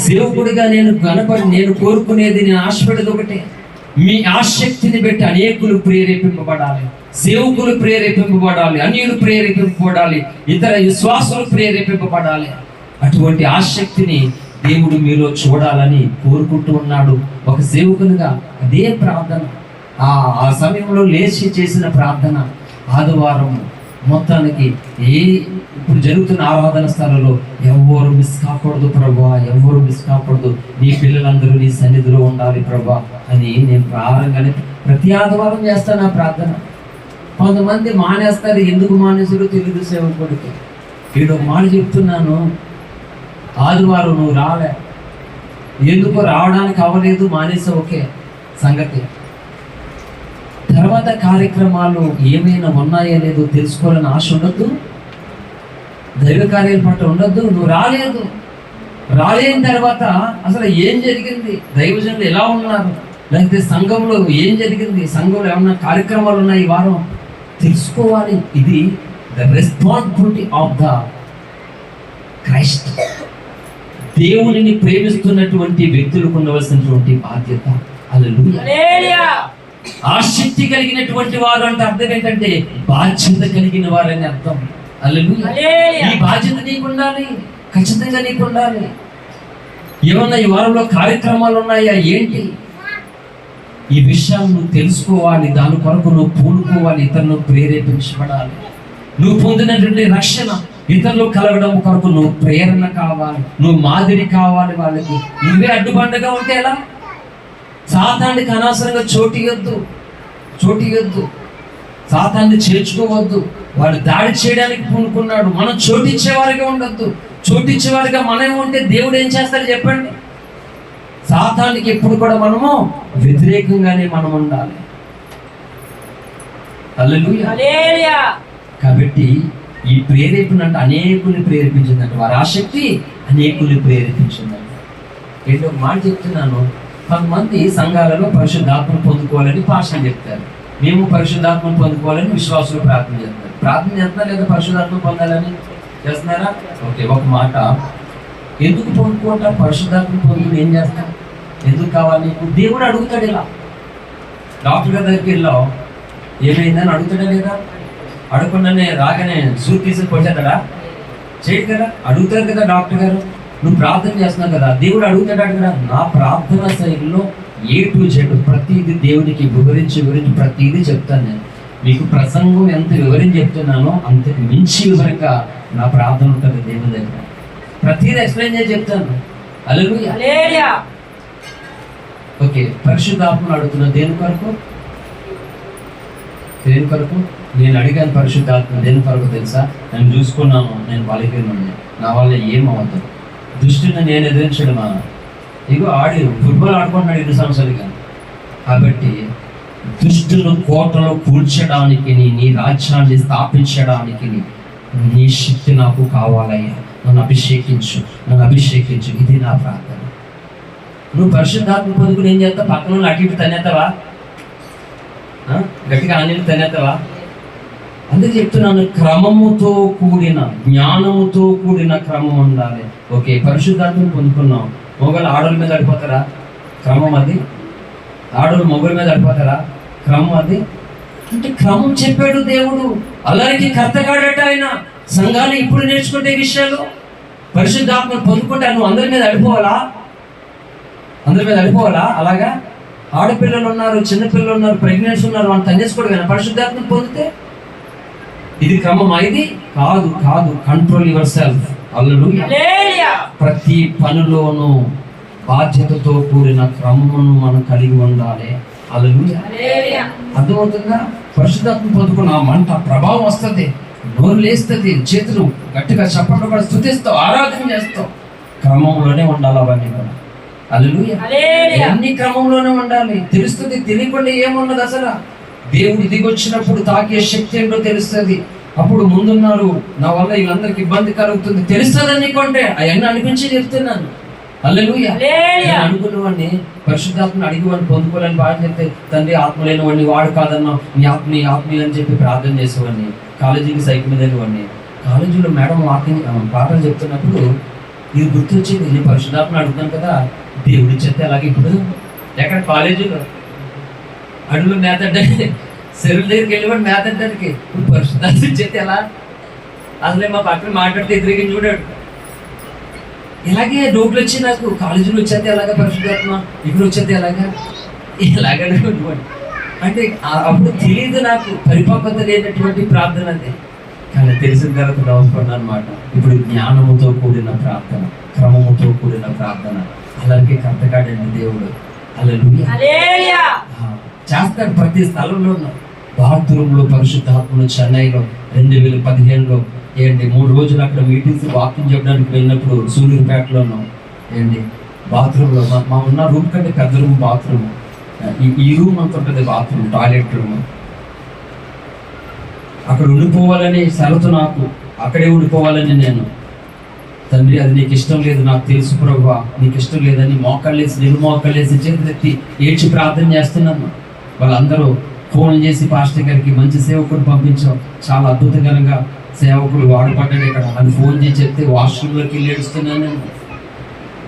సేవకుడిగా నేను కోరుకునేది, నేను ఆశపడేది ఒకటే, మీ ఆసక్తిని బట్టి అనేకులు ప్రేరేపింపబడాలి, సేవకులు ప్రేరేపింపబడాలి, అన్యులు ప్రేరేపింపబడాలి, ఇతర విశ్వాసులు ప్రేరేపింపబడాలి. అటువంటి ఆసక్తిని దేవుడు మీలో చూడాలని కోరుకుంటూ ఉన్నాడు. ఒక సేవకునిగా అదే ప్రార్థన, ఆ సమయంలో లేచి చేసిన ప్రార్థన. ఆదివారం మొత్తానికి ఇప్పుడు జరుగుతున్న ఆరాధన స్థలంలో ఎవరు మిస్ కాకూడదు ప్రభా, ఎవరు మిస్ కాకూడదు, నీ పిల్లలందరూ నీ సన్నిధిలో ఉండాలి ప్రభా అని నేను ప్రారంభంగానే ప్రతి ఆదివారం చేస్తాను ఆ ప్రార్థన. కొంతమంది మానేస్తారు, ఎందుకు మానేసారో తెలియదు సేవకుడికి. నేను ఒక మాట చెప్తున్నాను, ఆదివారం నువ్వు రాలే, ఎందుకో రావడానికి అవ్వలేదు, మానేసా, ఓకే సంగతి. తర్వాత కార్యక్రమాలు ఏమైనా ఉన్నాయో లేదో తెలుసుకోవాలని ఆశ ఉండద్దు, దైవ కార్యాల పట్ల ఉండద్దు. నువ్వు రాలేని తర్వాత అసలు ఏం జరిగింది, దైవజనులు ఎలా ఉన్నారు, లేకపోతే సంఘంలో ఏం జరిగింది, సంఘంలో ఏమన్నా కార్యక్రమాలు ఉన్నాయి ఈ వారం తెలుసుకోవాలి. ఇది the responsibility of the Christ. దేవునిని ప్రేమిస్తున్నటువంటి వ్యక్తులకు ఉండవలసినటువంటి బాధ్యత. హల్లెలూయా. ఆసక్తి కలిగినటువంటి వారు అంటే అర్థం ఏంటంటే బాధ్యత కలిగిన వారని అర్థం. హల్లెలూయా. ఈ బాధ్యత నీకు ఉండాలి, ఖచ్చితంగా నీకు ఉండాలి. ఏమన్నా ఈ వారంలో కార్యక్రమాలు ఉన్నాయా ఏంటి, ఈ విషయాలు నువ్వు తెలుసుకోవాలి, దాని కొరకు నువ్వు పూనుకోవాలి, ఇతరులను ప్రేరేపించబడాలి. నువ్వు పొందినటువంటి రక్షణ ఇతరులు కలగడం కొరకు నువ్వు ప్రేరణ కావాలి, నువ్వు మాదిరి కావాలి వాళ్ళకి. నువ్వే అడ్డుబండగా ఉంటే ఎలా? సాతానికి అనవసరంగా చోటియొద్దు, సాతాన్ని చేర్చుకోవద్దు. వాడు దాడి చేయడానికి పూనుకున్నాడు, మనం చోటిచ్చేవారిగా ఉండొద్దు. చోటిచ్చేవారిగా మనం ఉంటే దేవుడు ఏం చేస్తాడు చెప్పండి? సాతానికి ఎప్పుడు కూడా మనము వ్యతిరేకంగానే మనం ఉండాలి. హల్లెలూయా. కాబట్టి ఈ ప్రేరేపణ అంటే అనేకుల్ని ప్రేరేపించిందంట, వారి ఆసక్తి అనేకుల్ని ప్రేరేపించిందంట. ఏంటో ఒక మాట చెప్తున్నాను, కొంతమంది సంఘాలలో పరిశుద్ధాత్మను పొందుకోవాలని పాఠం చెప్తారు. మేము పరిశుద్ధాత్మను పొందుకోవాలని విశ్వాసులు ప్రార్థన చేస్తున్నారు లేదా పరిశుద్ధాత్మ పొందాలని చేస్తున్నారా? ఓకే, ఒక మాట, ఎందుకు పొందుకోవటం? పరిశుద్ధాత్మ పొందుకుని ఏం చేస్తాం? ఎందుకు కావాలి నీకు? దేవుడు అడుగుతాడు. ఇలా డాక్టర్ గారి దగ్గరికి వెళ్ళావు, ఏమైందని అడుగుతాడా లేదా? అడగకుండానే రాగానే సూట్ తీసుకుని కొట్టేస్తాడా? చేయడు కదా, అడుగుతారు కదా డాక్టర్ గారు. నువ్వు ప్రార్థన చేస్తున్నావు కదా, దేవుడు అడుగుతాడు కదా. నా ప్రార్థన శైలిలో A to Z ప్రతిదీ దేవునికి వివరించి ప్రతిదీ చెప్తాను. నేను మీకు ప్రసంగం ఎంత వివరించి చెప్తున్నానో అంతకు మించి వివరంగా నా ప్రార్థన ఉంటుంది దేవుని దగ్గర. ప్రతిదీ ఎక్స్ప్లెయిన్ చేసి చెప్తాను. హల్లెలూయా. ఓకే, పరిశుద్ధాత్మను అడుగుతున్నా దేని కొరకు? నేను అడిగాను పరిశుద్ధాత్మ దేని కొరకు తెలుసా? నేను చూసుకున్నాను, నేను బలహీనుడిని, నా వల్ల ఏమవుతుంది, దుష్టుని నేను ఎదిరించడమా? ఇగో ఫుట్బాల్ ఆడుకుంటున్నాడు 2 సంవత్సరాలుగా. కాబట్టి దుష్టులు కోటలో కూల్చడానికి, నీ రాజ్యాన్ని స్థాపించడానికి నీ శక్తి నాకు కావాలయ్యా, నన్ను అభిషేకించు. ఇది నా ప్రార్థన. నువ్వు పరిశుద్ధాత్మ పొందుకుని ఏం చేస్తావు? పక్కన అటు ఇటు తనేస్తావా? గట్టిగా ఆంజనేయులు తనేస్తావా? అందుకే చెప్తున్నాను, క్రమముతో కూడిన, జ్ఞానముతో కూడిన క్రమం ఉండాలి. ఓకే, పరిశుద్ధాత్మను పొందుకున్నాం. మొగలు ఆడోళ్ళ మీద అడిపోతారా? క్రమం అది. ఆడోళ్ళు మొగల మీద అడిపోతారా? క్రమం అది. అంటే క్రమం చెప్పాడు దేవుడు. అలాగే కర్తగాడట ఆయన. సంఘాలు ఇప్పుడు నేర్చుకుంటే విషయాలు పరిశుద్ధాత్మను పొందుకుంటే నువ్వు అందరి మీద అడిపోవాలా? అలాగా ఆడపిల్లలు ఉన్నారు, చిన్నపిల్లలు ఉన్నారు, ప్రెగ్నెన్సీ ఉన్నారు, వాళ్ళని తన్నేసుకోవడం పరిశుద్ధాత్మ పొందితే ఇది క్రమమా? ఇది కాదు కాదు. Control yourself. హల్లెలూయా. ప్రతి పనిలోనూ బాధ్యతతో కూడిన క్రమమును మనం కలిగి ఉండాలి. హల్లెలూయా. అర్థమవుతుందా? పరిశుద్ధాత్మ పొందుకున్న మంట ప్రభావం వస్తుంది, నోరు లేస్తుంది, చేతులు గట్టిగా చప్పట్లు కూడా స్తుతిస్తావు, ఆరాధన చేస్తావు. క్రమంలోనే ఉండాలి అవన్నీ కూడా. హల్లెలూయా. అన్ని క్రమంలోనే ఉండాలి. తెలుస్తుంది, తెలియకుండా ఏమున్నది అసలు. దేవుడు దిగొచ్చినప్పుడు తాకే శక్తి ఏంటో తెలుస్తుంది. అప్పుడు ముందున్నారు, నా వల్ల వీళ్ళందరికి ఇబ్బంది కలుగుతుంది తెలుస్తుంది అనుకుంటే అవన్నీ అనిపించి చెప్తున్నాను. హల్లెలూయా. అనుకున్నవాడిని పరిశుద్ధాత్మను అడిగివాడిని పొందుకోవాలని బాగా చెప్తే, తండ్రి ఆత్మ లేని వాడిని వాడు కాదన్నా, నీ ఆత్మీయ అని చెప్పి ప్రార్థన చేసేవాడిని. కాలేజీకి సైకిల్ మీద వెళ్ళేవాడిని. కాలేజీలో మేడం పాఠాలు చెప్తున్నప్పుడు ఇది గుర్తొచ్చింది, నేను పరిశుద్ధాత్మను అడుగుతాను కదా, దేవుడి చెప్తే అలాగే ఇప్పుడు ఎక్కడ కాలేజీలో అడుగులు మేతడ్డానికి చెరువుల దగ్గరికి వెళ్ళేవాడు మేతడ్డానికి. ఇప్పుడు పరిశుద్ధాత్మ చెప్తే ఎలా? అసలే మా పక్కన మాట్లాడితే ఎదురుగా చూడాడు. ఇలాగే డౌట్లు వచ్చి నాకు, కాలేజీలో వచ్చేస్తే ఎలాగా పరిశుద్ధాత్మ, ఇక్కడ వచ్చేస్తే ఎలాగా ఇలాగనే అంటే అప్పుడు తెలియదు నాకు, పరిపక్వత లేనటువంటి ప్రార్థన అది. కానీ తెలిసిన తర్వాత నవ్వుకున్నాను అనమాట. ఇప్పుడు జ్ఞానముతో కూడిన ప్రార్థన, క్రమముతో కూడిన ప్రార్థన, అలాగే కర్తకాడండి దేవుడు. హల్లెలూయా. చేస్తాడు ప్రతి స్థలంలో. బాత్రూంలో పరిశుద్ధాత్మను చెన్నైలో 2015లో 3 రోజులు అక్కడ మీటింగ్స్ వాకింగ్ చెప్పడానికి వెళ్ళినప్పుడు సూళ్ళూరుపేటలో ఉన్నాం. బాత్రూంలో మా ఉన్న రూమ్ కంటే పెద్ద రూమ్ బాత్రూమ్. ఈ రూమ్ అంత ఉంటుంది బాత్రూమ్, టాయిలెట్ రూమ్. అక్కడ ఉండిపోవాలని సెలవు నాకు, అక్కడే ఉండిపోవాలని నేను. తండ్రి అది నీకు ఇష్టం లేదు, నాకు తెలుసు ప్రభువా, నీకు ఇష్టం లేదని మోకాళ్ళేసి నిలుమోకాళ్ళేసి చేతులెత్తి ఏడ్చి ప్రార్థన చేస్తున్నాను. వాళ్ళందరూ ఫోన్ చేసి పాస్టర్ గారికి మంచి సేవకుడు పంపించాం, చాలా అద్భుతకరంగా సేవకుడు వాడపడ్డాడు ఇక్కడ అని ఫోన్ చేసి చెప్తే వాష్రూమ్లోకి వెళ్ళి ఏడుస్తున్నాను నేను.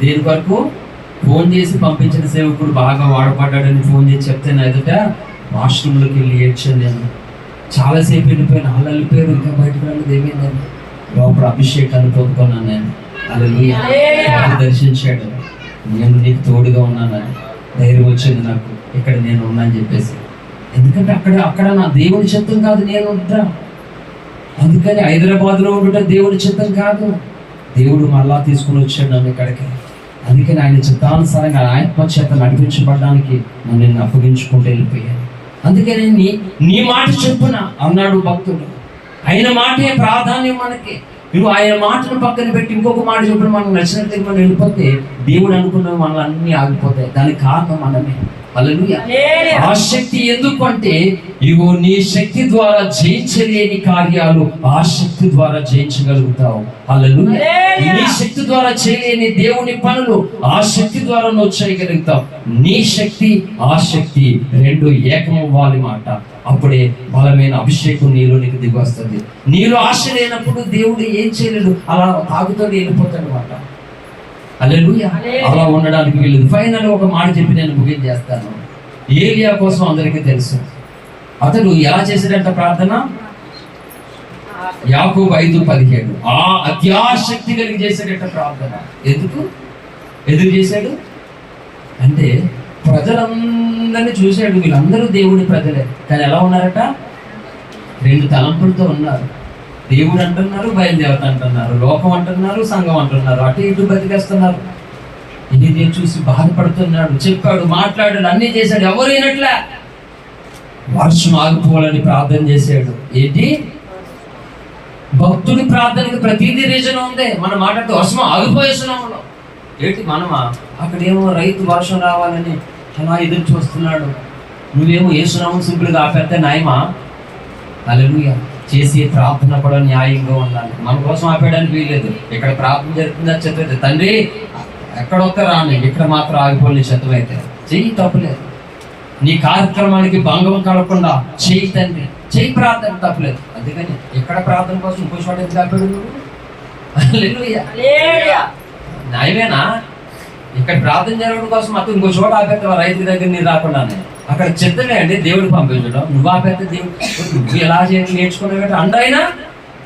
దేని వరకు? ఫోన్ చేసి పంపించిన సేవకుడు బాగా వాడపడ్డాడని ఫోన్ చేసి చెప్తే నా ఎదుట వాష్రూమ్లోకి వెళ్ళి ఏడ్చాను నేను. చాలాసేపు వెళ్ళిపోయాను, వాళ్ళు వెళ్ళిపోయారు, ఇంకా బయటకు రాలేదు. ఏమైందని లోపల అభిషేకాన్ని పొందుకున్నాను నేను. హల్లెలూయా. దర్శించాడు, నేను నీకు తోడుగా ఉన్నానని ధైర్యం వచ్చింది నాకు, ఇక్కడ నేను ఉన్నాను చెప్పేసి. ఎందుకంటే అక్కడ నా దేవుని చిత్తం కాదు, నేను ఉంటా. అందుకని హైదరాబాద్లో ఉండుట దేవుని చిత్తం కాదు. దేవుడు మళ్ళా తీసుకుని వచ్చాడు నన్ను ఇక్కడికి. అందుకని ఆయన చిత్తానుసారంగా ఆత్మ చేత నడిపించబడడానికి నన్ను అప్పగించుకుంటూ వెళ్ళిపోయాను. అందుకని నీ మాట చెప్పున అన్నాడు భక్తుడు. ఆయన మాటే ప్రాధాన్యం మనకి. నువ్వు ఆయన మాటను పక్కన పెట్టి ఇంకొక మాట చెప్పిన మనకు నచ్చినట్టు మనం వెళ్ళిపోతే దేవుడు అనుకున్నవి మనల్ని అన్నీ ఆగిపోతాయి. దానికి కారణం మనమే. హల్లెలూయా. ఆ శక్తి ఎందుకు అంటే, ఇగో నీ శక్తి ద్వారా జయించలేని కార్యాలు ఆ శక్తి ద్వారా జయించగలుగుతావు. హల్లెలూయా. నీ శక్తి ద్వారా చేయలేని దేవుని పనులు ఆ శక్తి ద్వారా నువ్వు చేయగలుగుతావు. నీ శక్తి ఆ శక్తి రెండు ఏకమవ్వాలి మాట. అప్పుడే బలమైన అభిషేకం నీలో నీకు దిగి వస్తుంది. నీలో ఆశ లేనప్పుడు దేవుడు ఏం చేయలేడు, అలా తాగుతాడు, వెళ్ళిపోతాడు మాట. హల్లెలూయా. అలా ఉండడానికి వీళ్ళు. ఫైనల్ ఒక మాట చెప్పి నేను ముగింపు చేస్తాను. ఏలియా కోసం అందరికీ తెలుసు. అతడు ఎలా చేశాడంట ప్రార్థన? యాకోబు 5:17 ఆ అత్యాశక్తి కలిగి చేశాడంట ప్రార్థన. ఎందుకు చేశాడు అంటే, ప్రజలందరినీ చూశాడు, వీళ్ళందరూ దేవుని ప్రజలే, కానీ ఎలా ఉన్నారట? 2 తలంపులతో ఉన్నారు. దేవుడు అంటున్నారు, బయలుదేవత అంటున్నారు, లోకం అంటున్నారు, సంఘం అంటున్నారు, అటు ఇటు బతికేస్తున్నారు. ఇది చూసి బాధపడుతున్నాడు. చెప్పాడు, మాట్లాడాడు, అన్ని చేశాడు, ఎవరైనట్లే. వర్షం ఆగిపోవాలని ప్రార్థన చేశాడు. ఏంటి? భక్తుడి ప్రార్థనకి ప్రతిదీ రీజన్ ఉంది. మనం మాట్లాడితే వర్షం ఆగిపోయేస్తున్నాము. ఏంటి మనమా? అక్కడేమో రైతు వర్షం రావాలని అలా ఎదురు చూస్తున్నాడు. నువ్వేమో ఏసునామం సింపుల్గా ఆపేస్తే న్యాయమా? హల్లెలూయా. చేసే ప్రార్థన కూడా న్యాయంగా ఉండాలి. మన కోసం ఆపేయడానికి వీల్లేదు. ఇక్కడ ప్రార్థన జరుగుతుందా చెత్తైతే తండ్రి ఎక్కడొక్క రాని, ఇక్కడ మాత్రం ఆగిపోయి చెత్తమైతే చెయ్యి, తప్పులేదు. నీ కార్యక్రమానికి భంగం కలగకుండా చెయ్యి తండ్రి, చెయ్యి, ప్రార్థన తప్పలేదు. అందుకని ఎక్కడ ప్రార్థన కోసం ఇంకో చోట ఎందుకు ఆపాడు నువ్వు? హల్లెలూయా. న్యాయమేనా? ఇక్కడ ప్రార్థన జరగడం కోసం అతను ఇంకో చోట ఆపేస్తావా? రైతు దగ్గర నీరు రాకుండానే అక్కడ చెత్తమే అండి దేవుడు పంపించడం. నువ్వు ఆపేస్తే దేవుడు నువ్వు ఎలా చేయాలి నేర్చుకున్నావు అంటాయినా.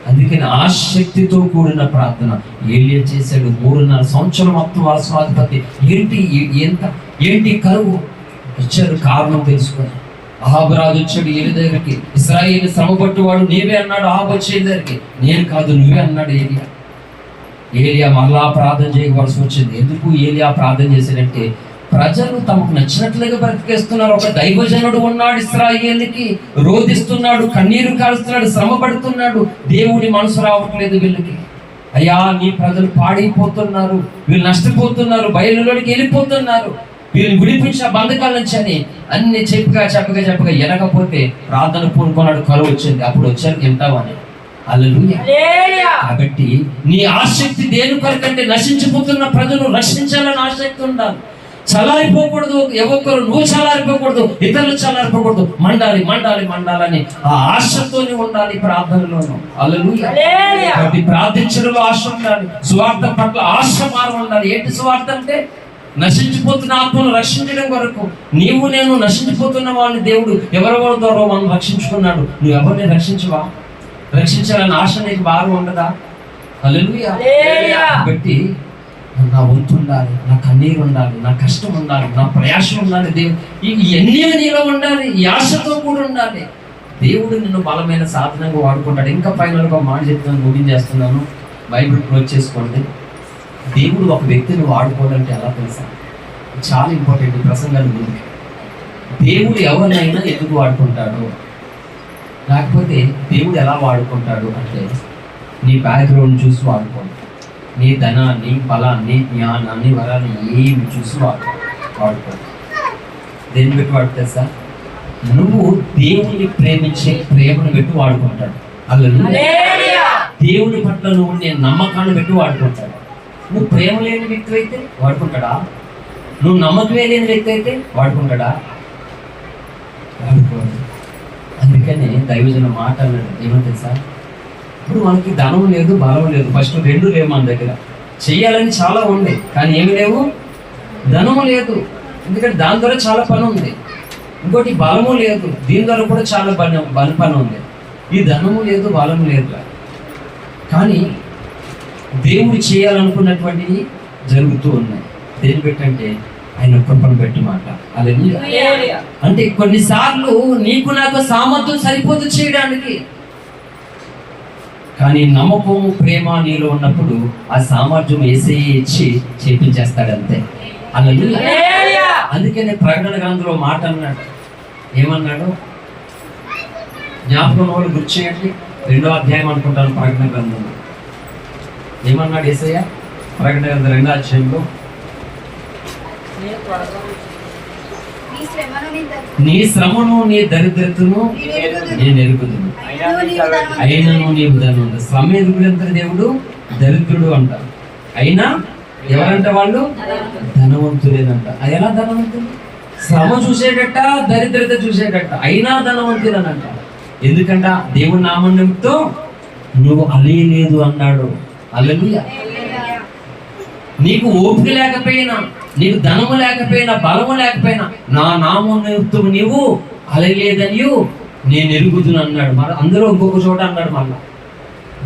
అందుకని ఆసక్తితో కూడిన ప్రార్థన ఏలియా చేశాడు. 3.5 సంవత్సరం మొత్తం వర్షాధిపతి. ఏంటి కరువు? వచ్చాడు కారణం తెలుసుకొని. అహాబు రాజు వచ్చాడు ఏలి దగ్గరికి, ఇశ్రాయేలు శ్రమ పట్టువాడు నీవే అన్నాడు. అహాబు వచ్చే దగ్గరికి, నేను కాదు నువ్వే అన్నాడు ఏలియా. ఏలియా మరలా ప్రార్థన చేయవలసి వచ్చింది. ఎందుకు ఏలియా ప్రార్థన చేశాడంటే, ప్రజలు తమకు నచ్చినట్లుగా బ్రతికేస్తున్నారు. ఒక దైవజనుడు ఉన్నాడు, ఇశ్రాయేలుకి రోధిస్తున్నాడు, కన్నీరు కాలుస్తున్నాడు, శ్రమ పడుతున్నాడు. దేవుడి మనసు రావట్లేదు వీళ్ళకి. అయ్యా నీ ప్రజలు పాడైపోతున్నారు, వీళ్ళు నష్టపోతున్నారు, బయలులోనికి వెళ్ళిపోతున్నారు, వీళ్ళు విడిపించిన బంధకాల నుంచి అని అన్ని చెప్పగా ఎనకపోతే ప్రార్థన పూనుకున్నాడు. కరువు వచ్చింది. అప్పుడు వచ్చారు తింటామని. హల్లెలూయా. కాబట్టి నీ ఆసక్తి దేని కొరకంటే నశించిపోతున్న ప్రజలు రక్షించాలని ఆసక్తి ఉండాలి. చల్లారిపోకూడదు, ఎవరు నువ్వు చల్లారిపోకూడదు, ఇతరులు చల్లారిపోకూడదు. మండాలని ఆ ఆశతోనే ఉండాలి ప్రార్థనలోను. హల్లెలూయా. కాబట్టి ప్రార్థించడంలో ఆశ ఉండాలి, సువార్త పట్ల ఆశ మారు ఉండాలి. ఏంటి సువార్త అంటే? నశించిపోతున్న ఆత్మను రక్షించడం కొరకు. నీవు నేను నశించిపోతున్న వాళ్ళని దేవుడు ఎవరెవరి ద్వారా మనం రక్షించుకున్నాడు. నువ్వు ఎవరిని రక్షించవా? రక్షించాలని ఆశ నీకు బాగా ఉండదా? హల్లెలూయా. కాబట్టి నా వంతు ఉండాలి, నా కన్నీరు ఉండాలి, నా కష్టం ఉండాలి, నా ప్రయాసం ఉండాలి. దేవుడు ఇవన్నీ నీలో ఉండాలి, ఈ ఆశతో కూడా ఉండాలి. దేవుడు నిన్ను బలమైన సాధనంగా వాడుకుంటాడు. ఇంకా ఫైనల్గా మాట చెప్తున్నాను, ముగించేస్తున్నాను. బైబిల్ క్లోజ్ చేసుకోండి. దేవుడు ఒక వ్యక్తిని వాడుకోవాలంటే ఎలా తెలుసా? చాలా ఇంపార్టెంట్ ఈ ప్రసంగాల గురించి. దేవుడు ఎవరినైనా ఎందుకు వాడుకుంటాడు, లేకపోతే దేవుడు ఎలా వాడుకుంటాడు అంటే, నీ బ్యాక్గ్రౌండ్ చూసి వాడుకోండి. నీ ధనాన్ని, బలాన్ని, జ్ఞానాన్ని, వరాన్ని ఏమి చూసి వాడుకోండి. దేన్ని పెట్టి వాడుతుంది సార్? నువ్వు దేవుని ప్రేమించే ప్రేమను పెట్టి వాడుకుంటాడు. హల్లెలూయా. దేవుని పట్ల నువ్వు నేను నమ్మకాన్ని పెట్టి వాడుకుంటాడు. నువ్వు ప్రేమ లేని వ్యక్తి అయితే వాడుకుంటాడా? నువ్వు నమ్మకమే లేని వ్యక్తి అయితే వాడుకుంటాడా? వాడుకోడు. అందుకని దైవజన మాట అన్నాడు. ఏమని తెలుసా? ఇప్పుడు మనకి ధనం లేదు, బలం లేదు. ఫస్ట్ రెండు లేవు మన దగ్గర. చెయ్యాలని చాలా ఉంది, కానీ ఏమి లేవు. ధనము లేదు, ఎందుకంటే దాని ద్వారా చాలా పని ఉంది. ఇంకోటి బలము లేదు, దీని ద్వారా కూడా చాలా పని ఉంది. ఈ ధనము లేదు, బలము లేదు, కానీ దేవుడు చేయాలనుకున్నటువంటివి జరుగుతూ ఉన్నాయి. దేని పెట్టంటే ఆయన కృపను పెట్టి మాట. హల్లెలూయా. అంటే కొన్నిసార్లు నీకు నాకు సామర్థ్యం సరిపోదు చేయడానికి, కానీ నమ్మకము, ప్రేమ నీలో ఉన్నప్పుడు ఆ సామర్థ్యం యేసయ్య ఇచ్చి చేపించేస్తాడు అంతే. హల్లెలూయా. అందుకనే ప్రకటన గ్రంథంలో మాట అన్నాడు. ఏమన్నాడు? జ్ఞాపకం వాళ్ళు గుర్తు చేయండి. 2వ అధ్యాయం అనుకుంటాను ప్రకటన గ్రంథంలో. ఏమన్నాడు యేసయ్య? ప్రకటన గ్రంథం 2వ అధ్యాయంలో, నీ శ్రమను నీ దరిద్రతను నేను ఎరుగుదును, అయినను నీవు ధనవంతుడు. శ్రమ ఎరుగుడంత దేవుడు దరిద్రుడు అంటారు, అయినా ఎవరంట వాళ్ళు ధనవంతులేనంట. అది ఎలా ధనవంతుడు? శ్రమ చూసేటట్ట, దరిద్రత చూసేటట్ట, అయినా ధనవంతులేనంట. ఎందుకంట? దేవుడి నామం నిమిత్తం నువ్వు అలియలేదు అన్నాడు. హల్లెలూయా. నీకు ఓపిక లేకపోయినా, నీకు ధనము లేకపోయినా, బలము లేకపోయినా, నా నామం నిమిత్తం నీవు అలయలేదని నేను ఎరుగుదును అన్నాడు. మరి అందులో ఇంకొక చోట అన్నాడు మళ్ళా,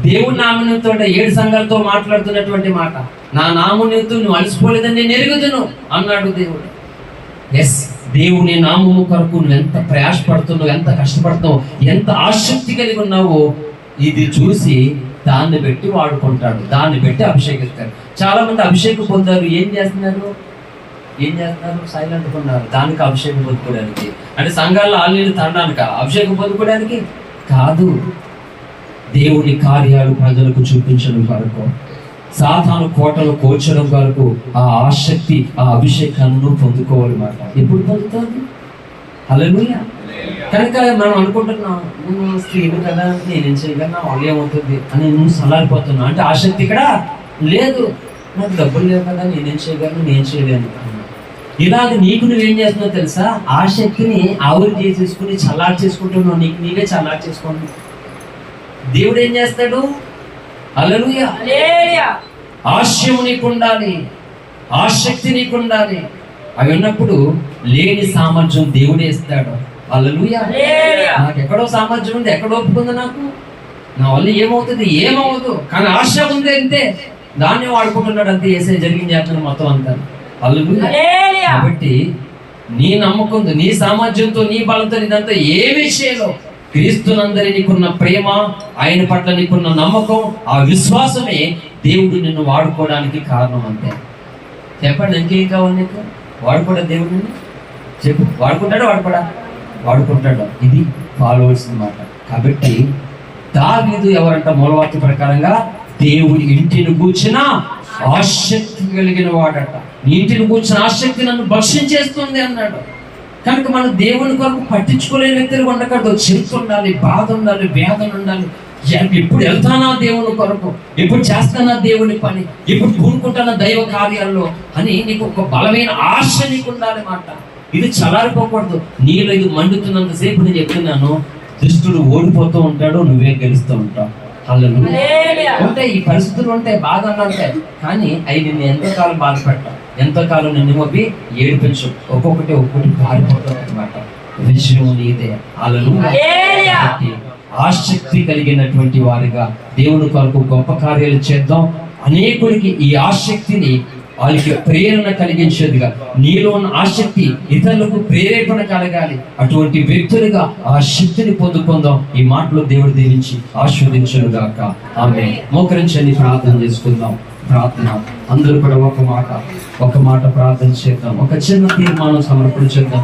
దేవుడి నామం నిమిత్తం 7 సంఘాలతో మాట్లాడుతున్నటువంటి మాట, నా నామం నిమిత్తం నువ్వు అలసిపోలేదని నేను ఎరుగుదును అన్నాడు దేవుడు. ఎస్, దేవుని నామము కొరకు నువ్వు ఎంత ప్రయాసపడుతున్నావు, ఎంత కష్టపడుతున్నావు, ఎంత ఆసక్తి కలిగి ఉన్నావో ఇది చూసి దాన్ని పెట్టి వాడుకుంటాడు, దాన్ని పెట్టి అభిషేకిస్తాడు. చాలా మంది అభిషేకం పొందారు, ఏం చేస్తున్నారు? సైలెంట్గా ఉన్నారు. దానికి అభిషేకం పొందుకోవడానికి అంటే సంఘాల్లో ఆలీలు తనడానికి అభిషేకం పొందుకోవడానికి కాదు, దేవుని కార్యాలు ప్రజలకు చూపించడం కొరకు, సాతాను కోటలు కోర్చడం కొరకు ఆ ఆసక్తి, ఆ అభిషేకాన్ని పొందుకోవాలన్నమాట. ఎప్పుడు పొందుతుంది? హల్లెలూయా. కనుక మనం అనుకుంటున్నాం, నువ్వు స్త్రీలు కదా, నేనేం చేయగలను, వాళ్ళు ఏమవుతుంది అని నువ్వు సలారిపోతున్నావు. అంటే ఆసక్తి ఇక్కడ లేదు. నాకు డబ్బులు లేవు కదా, నేనేం చేయగలను, నేను చేయలేను. ఇలాగ నీకు నువ్వేం చేస్తున్నావు తెలుసా? ఆసక్తిని ఆవురు చేసేసుకుని చల్లారు చేసుకుంటున్నావు, నీకు నీవే చల్లారు చేసుకోండి. దేవుడు ఏం చేస్తాడు? హల్లెలూయా. ఆశయం నీకు ఉండాలి, ఆసక్తి నీకు ఉండాలి. అవి ఉన్నప్పుడు లేని సామర్థ్యం దేవుడే ఇస్తాడు. హల్లెలూయా. నాకు ఎక్కడో సామర్థ్యం ఉంది, ఎక్కడో ఒప్పుకుంది, నాకు నా వల్ల ఏమవుతుంది, ఏమవుతుంది, కానీ ఆశ ఉంది అంతే, దాన్ని వాడుకుంటున్నాడు అంతే. యేసయ్య జరిగిన చేతను మొత్తం అంతా. హల్లెలూయా. కాబట్టి నీ నమ్మకంతో, నీ సామర్థ్యంతో, నీ బలంతో, ఇదంతా ఏమీ చేయలేవు. క్రీస్తునందరి నీకున్న ప్రేమ, ఆయన పట్ల నీకున్న నమ్మకం, ఆ విశ్వాసమే దేవుడు నిన్ను వాడుకోవడానికి కారణం. అంతే. చెప్పండి, ఇంకేం కావాలి నీకు? వాడుకోడా దేవుడిని? చెప్పు, వాడుకుంటాడు వాడుకోడా? వాడుకుంటాడు. ఇది ఫాలోవర్స్ మాట. కాబట్టి దావీదు ఎవరంట? మూలవాక్య ప్రకారంగా దేవుడి ఇంటిని కూర్చిన ఆసక్తి కలిగిన వాడట. నీ ఇంటిని కూర్చిన ఆసక్తి నన్ను భక్షించేస్తుంది అన్నాడు. కనుక మనం దేవుని కొరకు పట్టించుకోలేని వ్యక్తులు ఉండకూడదు. చింత ఉండాలి, బాధ ఉండాలి, వేదన ఉండాలి. ఎప్పుడు వెళ్తానా దేవుని కొరకు, ఎప్పుడు చేస్తానా దేవుని పని, ఎప్పుడు పూనుకుంటానా దైవ కార్యాల్లో అని నీకు ఒక బలమైన ఆశ నీకు ఉండాలి మాట. ఇది చలారిపోకూడదు. నీలో ఇది మండుతున్నంతసేపు నేను చెప్తున్నాను, దుష్టుడు ఓడిపోతూ ఉంటాడు, నువ్వే గెలుస్తూ ఉంటావు. హల్లెలూయా. ఉంటాయి ఈ పరిస్థితులు, ఉంటాయి, బాధ ఉంటాయి, కానీ అవి నిన్ను ఎంతకాలం బాధపెట్టావు, ఎంతకాలం నిన్ను మొబ్బి ఏడిపించు. ఒక్కొక్కటి పారిపోతావు అన్నమాట. విజయం నీదే. హల్లెలూయా. ఆసక్తి కలిగినటువంటి వారిగా దేవుని కొరకు గొప్ప కార్యాలు చేద్దాం. అనేకుడికి ఈ ఆసక్తిని, వాళ్ళకి ప్రేరణ కలిగించేదిగా, నీలో ఉన్న ఆసక్తి ఇతరులకు ప్రేరేపణ కలగాలి. అటువంటి వ్యక్తులుగా ఆ శక్తిని పొందుకుందాం. ఈ మాటలు దేవుడు దీవించి ఆశీర్వదించును గాక. ఆమేన్. మోకరించండి, ప్రార్థన చేసుకుందాం. ప్రార్థన అందరూ కూడా ఒక మాట ప్రార్థన చేద్దాం. ఒక చిన్న తీర్మానం సమర్పణ చేద్దాం.